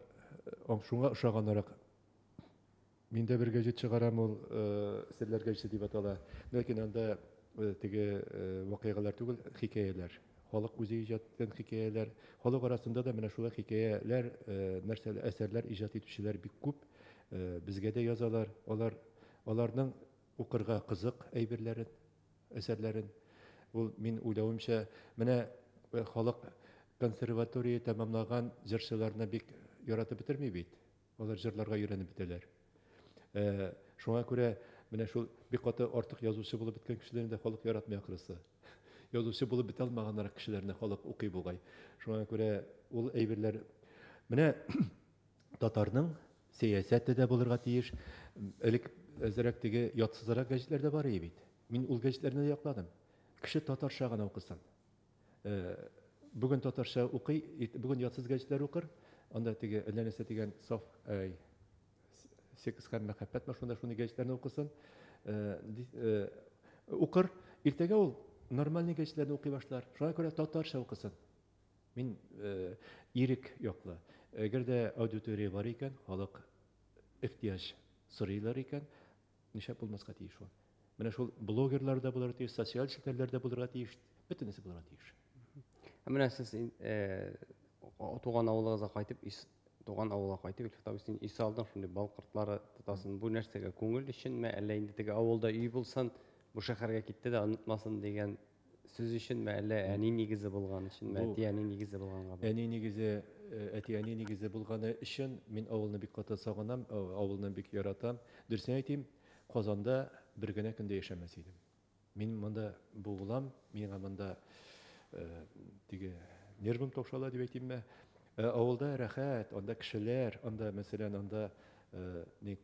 Шуңа ошаганрак миндә бер газет чыгарам, ул серләр газеты дип атала. Ләкин анда теге вакыйгалар түгел, хикәяләр. Халык үзе иҗат иткән хикәяләр. Халык арасында да менә шулай хикәяләр, нәрсәләр, әсәрләр иҗат итүчеләр бик күп. Безгә дә язалар. Аларның укырга кызык әйберләрен, әсәрләрен. Ул мин уйлавымча, менә халык консерватория тәмамлаган җырчыларны бик яратып бетерми бит. Алар җырларга өйрәнеп бетәләр. Шуңа күрә менә шул бик каты артык язучы булып беткән кешеләрне дә халык яратмый ахрысы. Язучы булып бетә алмаганнар кешеләрне халык укый булгай. Шуңа күрә ул әйберләр менә татарның сәясәте дә булырга тиеш. Элек әзрәк теге ятсызрак гәҗитләр дә бар иде бит. Мин ул гәҗитләрне якладым. Кеше татарча гына укысын. Бүген татарча укый, бүген ятсыз гәҗитләр укыр. Анда теге әллә нәрсә дигән саф секс һәм мәхәббәт шунда шундый гәҗитләрне укысын. Укыр, иртәгә ул нормаль гәҗитләрне укый башлар. Шуңа күрә татарча укысын. Мин ирек яклы. Әгәр дә аудитория бар икән, халык ихтияҗ сорыйлар икән, нишләп булмаска тиеш ул. Менә шул блогерлар да булырга тиеш, социаль челтәрләр дә булырга тиеш, бөтенесе булырга тиеш. Менә сез туган авылыгызга кайтып, туган авылга кайтып, Илфатабыз ис алдың, шундый балкыртлары тотасын. Бу нәрсәгә күңел өченме, әллә инде теге авылда үй булсын, бу шәһәргә китте дә онытмасын дигән сүз өченме, әллә әни нигезе булган өченме, әти-әни нигезе булганга? Әни нигезе, әти-әни нигезе булганы өчен мин авылны бик каты сагынам, авылны бик яратам. Дөресен әйтим, Казанда бер генә көндә яшәмәс идем. Мин монда буылам, миңа монда теге нервым токшала дип әйтимме. Авылда рәхәт, анда кешеләр, анда мәсәлән, анда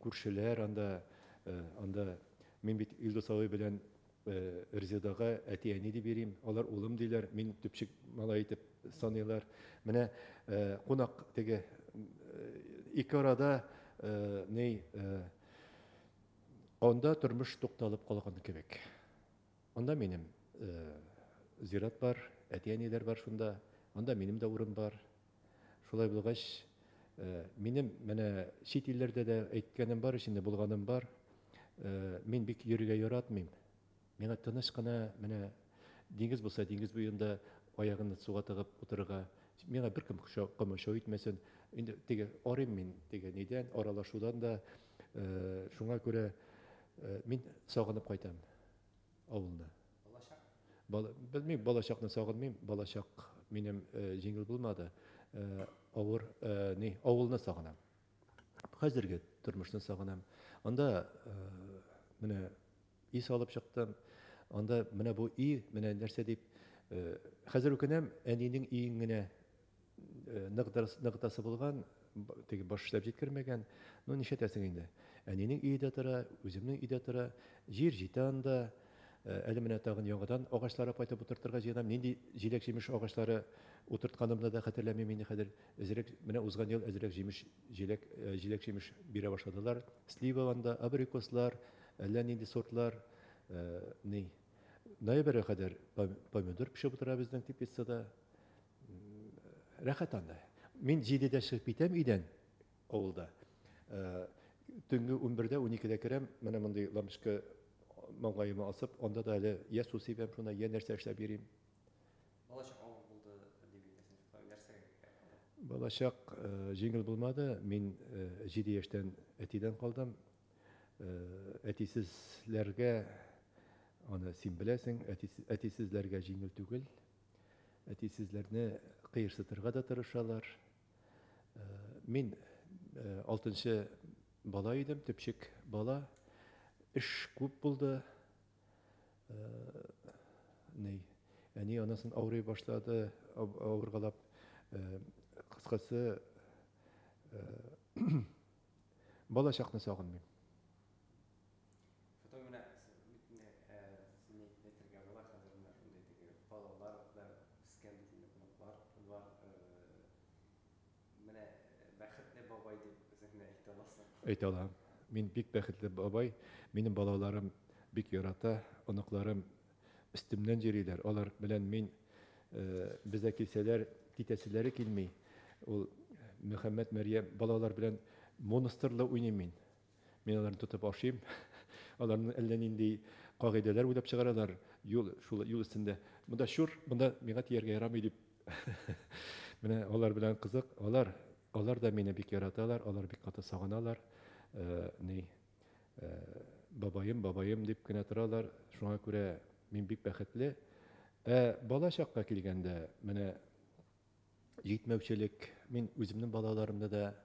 күршеләр, анда мин бит Илдус абый белән Ризадага әти-әни дип йөрим. Алар улым диләр, мин төпчек малай итеп саныйлар. Менә кунак теге ике арада анда тормыш тукталып калган кебек. Анда минем зират бар, әти-әниләр бар шунда. Анда минем дә урын бар. Шулай булгач, минем менә чит илләрдә дә әйткәнем бар, içinde булганым бар. Мин бик йөрергә яратмыйм. Миңа тыныч кына менә диңгез булса, диңгез буенда аягын суга тыгып утырырга, миңа беркем комачау итмәсен. Инде теге арыйм мин теге нидән, аралашудан да. Шуңа күрә мин сагынып кайтам авылны. Белмим, балачакны сагынмыйм, балачак минем җиңел булмады. Авыр авылны сагынам. Хәзерге тормышны сагынам. Анда менә ис алып чыктым. Анда менә бу менә нәрсә дип хәзер үкенәм, әнинең иң генә ныгытасы булган, теге баш эшләп җиткермәгән. Ну нишә тәсең инде. Әнинең өйдә тора, үземнең өйдә тора, җир җитә анда. Әле менә тагын яңадан агачлар кайтып утыртырга җыенам. Нинди җиләк җимеш агачлары утыртканымны да хәтерләмим инде хәзер. Әзрәк менә узган ел әзрәк җиләк җимеш бирә башладылар. Слива анда, абрикослар, әллә нинди сортлар, ни ноябрьгә кадәр помидор пешеп утыра безнең теплицада. Рәхәт анда. Мин 7-дә чыгып китәм өйдән, авылда. Төнге 11-дә, 12-дә керәм, менә мондый лампочка маңгаема асып, анда да әле я су сибәм, шуна я нәрсә эшләп йөрим. Балачак авыр булды дип әйтәсез. Нәрсәгә? Балачак җиңел булмады. Мин 7 яшьтән әтидән калдым. Әтисезләргә, аны син беләсең, әтисезләргә җиңел түгел. Әтисезләрне кыерсытырга да тырышалар. Мин 6-нчы бала идем, төпчек бала. Эш күп булды. Әни анасын авырый башлады, авыргалап. Кыскасы, балачакны сагынмыйм. Әйтә алам. Мин бик бәхетле бабай. Минем балаларым бик ярата, оныкларым өстемнән йөриләр. Алар белән мин безгә килсәләр, китәселәре килми. Ул Мөхәммәд Мәрьям балалар белән монастырда уйныйм мин. Мин аларны тотып ашыйм. Аларны әллә нинди кагыйдәләр уйлап чыгаралар. Юл өстендә. Монда шур, монда миңа тияргә ярамый дип. Менә алар белән кызык. Алар да мине бик яраталар, алар бик каты сагыналар. Бабаем дип кенә торалар. Шуңа күрә мин бик бәхетле. Балачакка килгәндә, менә җитмәүчелек, мин үземнең балаларымда да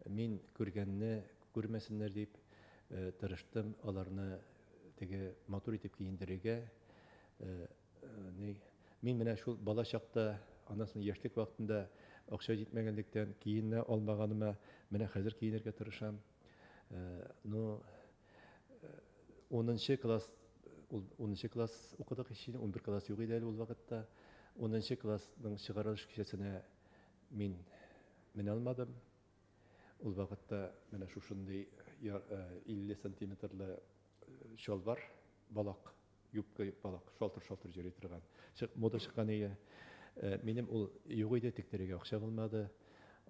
мин күргәнне күрмәсеннәр дип тырыштым, аларны теге матур итеп киендерергә. Мин менә шул балачакта, анасын яшьлек вакытында акча җитмәгәнлектән киенә алмаганыма, менә хәзер киенергә тырышам. 10-нчы класс укыдык ичен, 11 класс юк иде әле ул вакытта. 10-нчы классның чыгарылыш кичәсенә мин менә алмадым. Ул вакытта менә шушындый 50 сантиметрлы шалбар, балак, юбка балак, шалтыр йөри торган. Мода чыккан иде. Минем ул юк иде, тиктерергә акча булмады.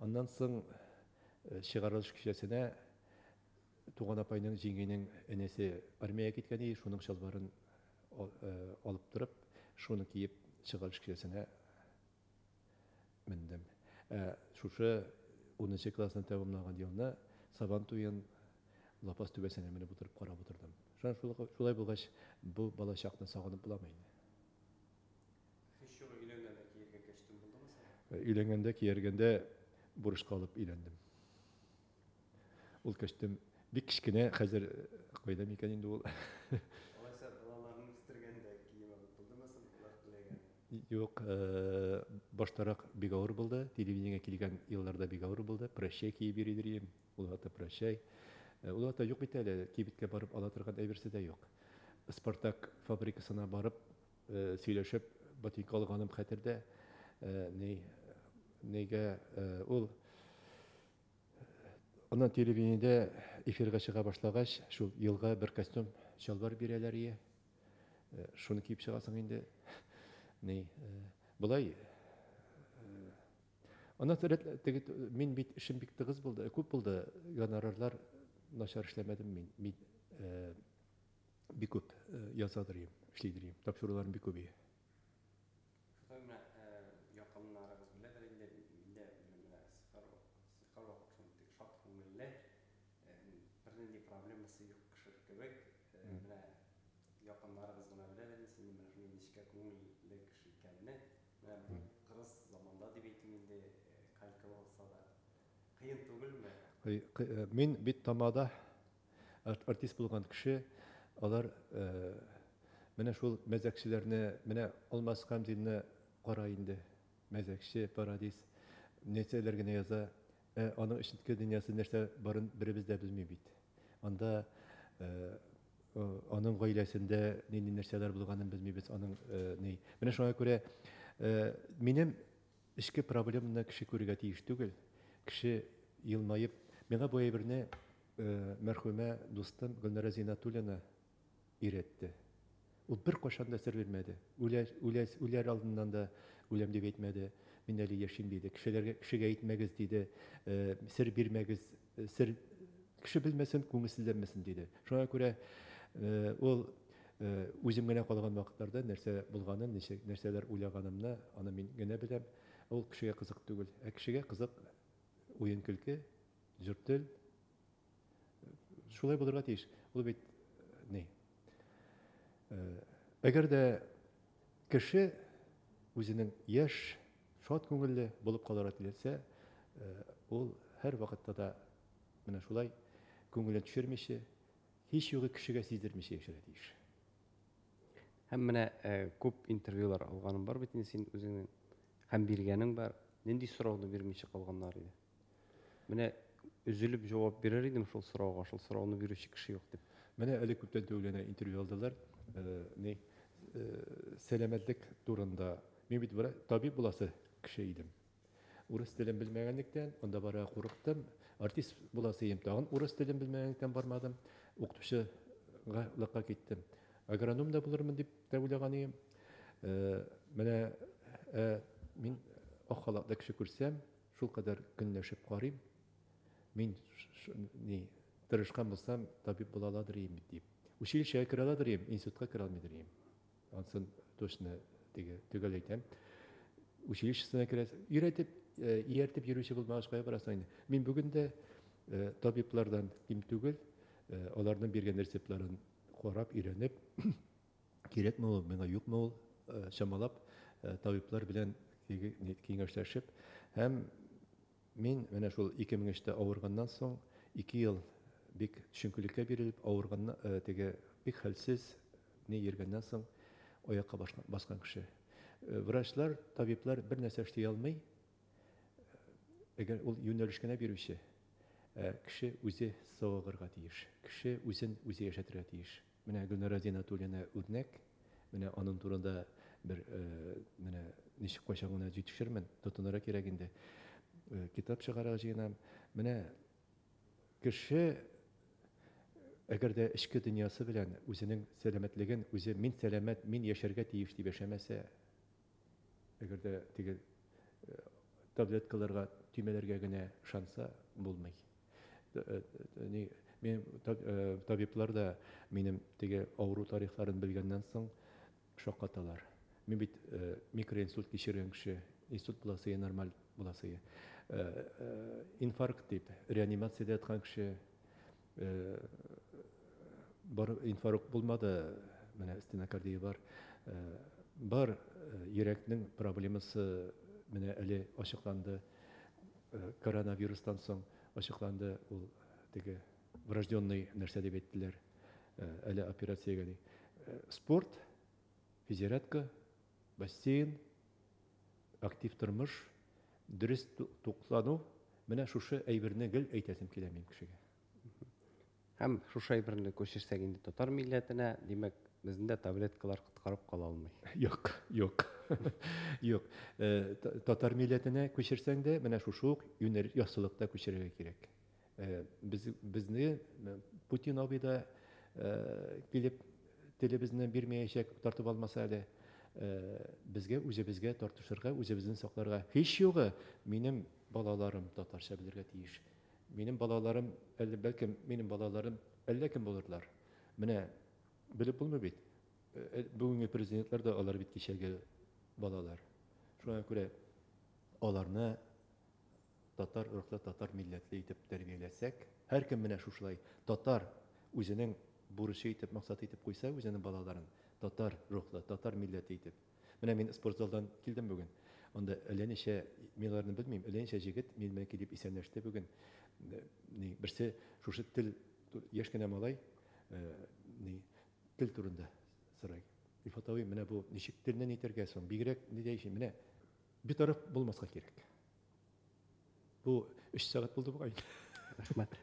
Аннан соң чыгарылыш кичәсенә туган апайның җиңгинең энесе армиягә киткән иде, шуның шалбарын алып торып, шуны киеп чыгарылыш кичәсенә мендем. Шушы 10-нчы классны тәмамлаган елны Сабан туен лапас түбәсенә менеп утырып карап утырдым. Шулай булгач, бу балачакны сагынып буламый инде. Өйләнгәндә, киергәндә бурышка алып өйләндем. Ул костюм бик кичкенә, хәзер кайда микән инде ул? Алайса балаларны үстергәндә кием алып булдымы соң булар теләгән? Юк, баштарак бик авыр булды. Телевидениегә килгән елларда бик авыр булды. Прощай киеп йөридем. Ул вакытта прощай. Ул вакытта юк бит әле, кибеткә барып ала торган әйберсе дә юк. Спартак фабрикасына барып, сөйләшеп, ботинка алганым хәтердә. Нигә ул аннан телевидениедә эфирга чыга башлагач, шул елга бер костюм шалбар бирәләр ие. Шуны киеп чыгасың инде. Булай. Аннан мин бит эшем бик тыгыз булды, күп булды. Гонорарлар начар эшләмәдем мин. Бик күп язадырым, эшлидерим. Тапшыруларым бик күп. Проблемасы юк кеше кебек. Менә якыннарыгыз гына беләләр, син менә шуны ничек күңелле кеше икәнне. Менә бу кырыс заманда дип әйтим инде, калька булса да кыен түгелме? Мин бит тамада артист булган кеше, алар менә шул мәзәкчеләрне, менә Алмаз Камзинны кара инде. Мәзәкче, пародист, нәрсәләр генә яза. Аның эчендәге дөньясы нәрсә барын беребез дә белми бит. Анда аның гаиләсендә нинди нәрсәләр булганын белмибез, аның ни. Менә шуңа күрә минем эчке проблеманы кеше күрергә тиеш түгел. Кеше елмаеп, миңа бу әйберне мәрхүмә дустым Гөлнара Зинатуллина өйрәтте. Ул бер кашан да сер бирмәде. Үләр алдыннан да үләм дип әйтмәде. Мин әле яшим диде. Кешегә әйтмәгез диде. Сер бирмәгез, сер кеше белмәсен, күңелсезләнмәсен диде. Шуңа күрә ул үзем генә калган вакытларда нәрсә булганын, нәрсәләр уйлаганымны, аны мин генә беләм. Ул кешегә кызык түгел. Кешегә кызык уен көлке, җыртел. Шулай булырга тиеш. Ул бит ни? Әгәр дә кеше үзенең яшь, шат күңелле булып калырга теләсә, ул һәр вакытта да менә шулай күңелен төшермичә, һич югы кешегә сиздермичә яшәргә тиеш. Һәм менә күп интервьюлар алганым бар бит инде син үзеңнең һәм биргәнең бар. Нинди сорауны бирмичә калганнар иде. Менә üzülüp җавап бирер идем шул сорауга, шул сорауны бирүче кеше юк дип. Менә әле күптән түгел интервью алдылар. Сәламәтлек турында. Мин бит табиб буласы кеше идем. Урыс телен белмәгәнлектән, анда бара курыктым. Артист буласы идем, тагын урыс телен белмәгәнлектән бармадым. Укытучылыкка киттем. Агроном да булырмын дип тә уйлаган идем. Менә мин ак халатлы кеше күрсәм, шул кадәр көнләшеп карыйм. Мин тырышкан булсам, табиб була аладыр идем дип. Училищега керә аладыр идем, институтка керә алмыйдыр идем. Ансын точно төгәл әйтәм. Училищесына керәсең, ияртеп йөрүче булмагач кая барасың инде. Мин бүген дә табиблардан ким түгел, аларның биргән рецептларын карап, өйрәнеп, кирәкме ул, миңа юкмы ул, чамалап, табиблар белән киңәшләшеп, һәм мин менә шул 2003-тә авырганнан соң 2 ел бик төшенкелеккә бирелеп, авырганнан бик хәлсез йөргәннән соң аякка баскан кеше. Врачлар, табиблар бер нәрсә эшли алмый. Әгәр ул юнәлеш кенә бирүче, кеше үзе савыгырга тиеш. Кеше үзен үзе яшәтергә тиеш. Менә Гөлнара Зинатуллина үрнәк. Менә аның турында бер менә ничек кайчан гына җитешермен, тотынырга кирәк инде. Китап чыгарга җыенам. Менә кеше әгәр дә эчке дөньясы белән үзенең сәламәтлеген, үзе мин сәламәт, мин яшәргә тиеш дип яшәмәсә, әгәр дә таблеткаларга, төймәләргә генә ышанса булмый. Мен табиблар да минем авыру тарихларын белгәннән соң шаккаталар. Мин бит микроинсульт кичергән кеше, инсульт буласы, нормаль буласы. Инфаркт дип, реанимациядә яткан кеше, бар инфаркт булмады, менә стенокардия бар. Бар йөрәкнең проблемасы менә әле ачыкланды. Коронавирустан соң ачыкланды, ул врожденный нәрсә дип әйттеләр. Әле операциягә ди. Спорт, физиотерапия, бассейн, актив тормыш, дөрес туклану, менә шушы әйберне гел әйтәсем килә мин кешегә. Һәм шушы әйберне күчерсәк инде татар милләтенә, димәк, безнең дә таблеткалар коткарып кала алмый. Юк. Юк. Татар милләтенә күчерсәң дә, менә шушы ук яссылыкта күчерергә кирәк. Безне Путин абый да килеп телебезне бирмәячәк, тартып алмаса әле, безгә үзебезгә тартышырга, үзебезне сакларга. Һич югы, минем балаларым татарча белергә тиеш. Минем балаларым, бәлкем минем балаларым әллә кем булырлар. Менә белеп булмый бит. Бүгенге президентлар да алар бит кичәге балалар. Шуңа күрә аларны татар рухлы, татар милләтле итеп тәрбияләсәк, һәркем менә шушылай татар үзенең бурычы итеп, максаты итеп куйса, үзенең балаларын татар рухлы, татар милләте итеп. Менә мин спортзалдан килдем бүген. Анда әллә ничә, мин аларны белмим, әллә ничә җегет мине килеп исәнләште бүген. Берсе шушы тел, яшь кенә малай, тел турында сорай. Ифатави, менә бу ничек телне әйтергә соң, бигрәк ни дәйсең, менә битараф булмаска кирәк. Бу 3 сәгать булды бугай. Рәхмәт.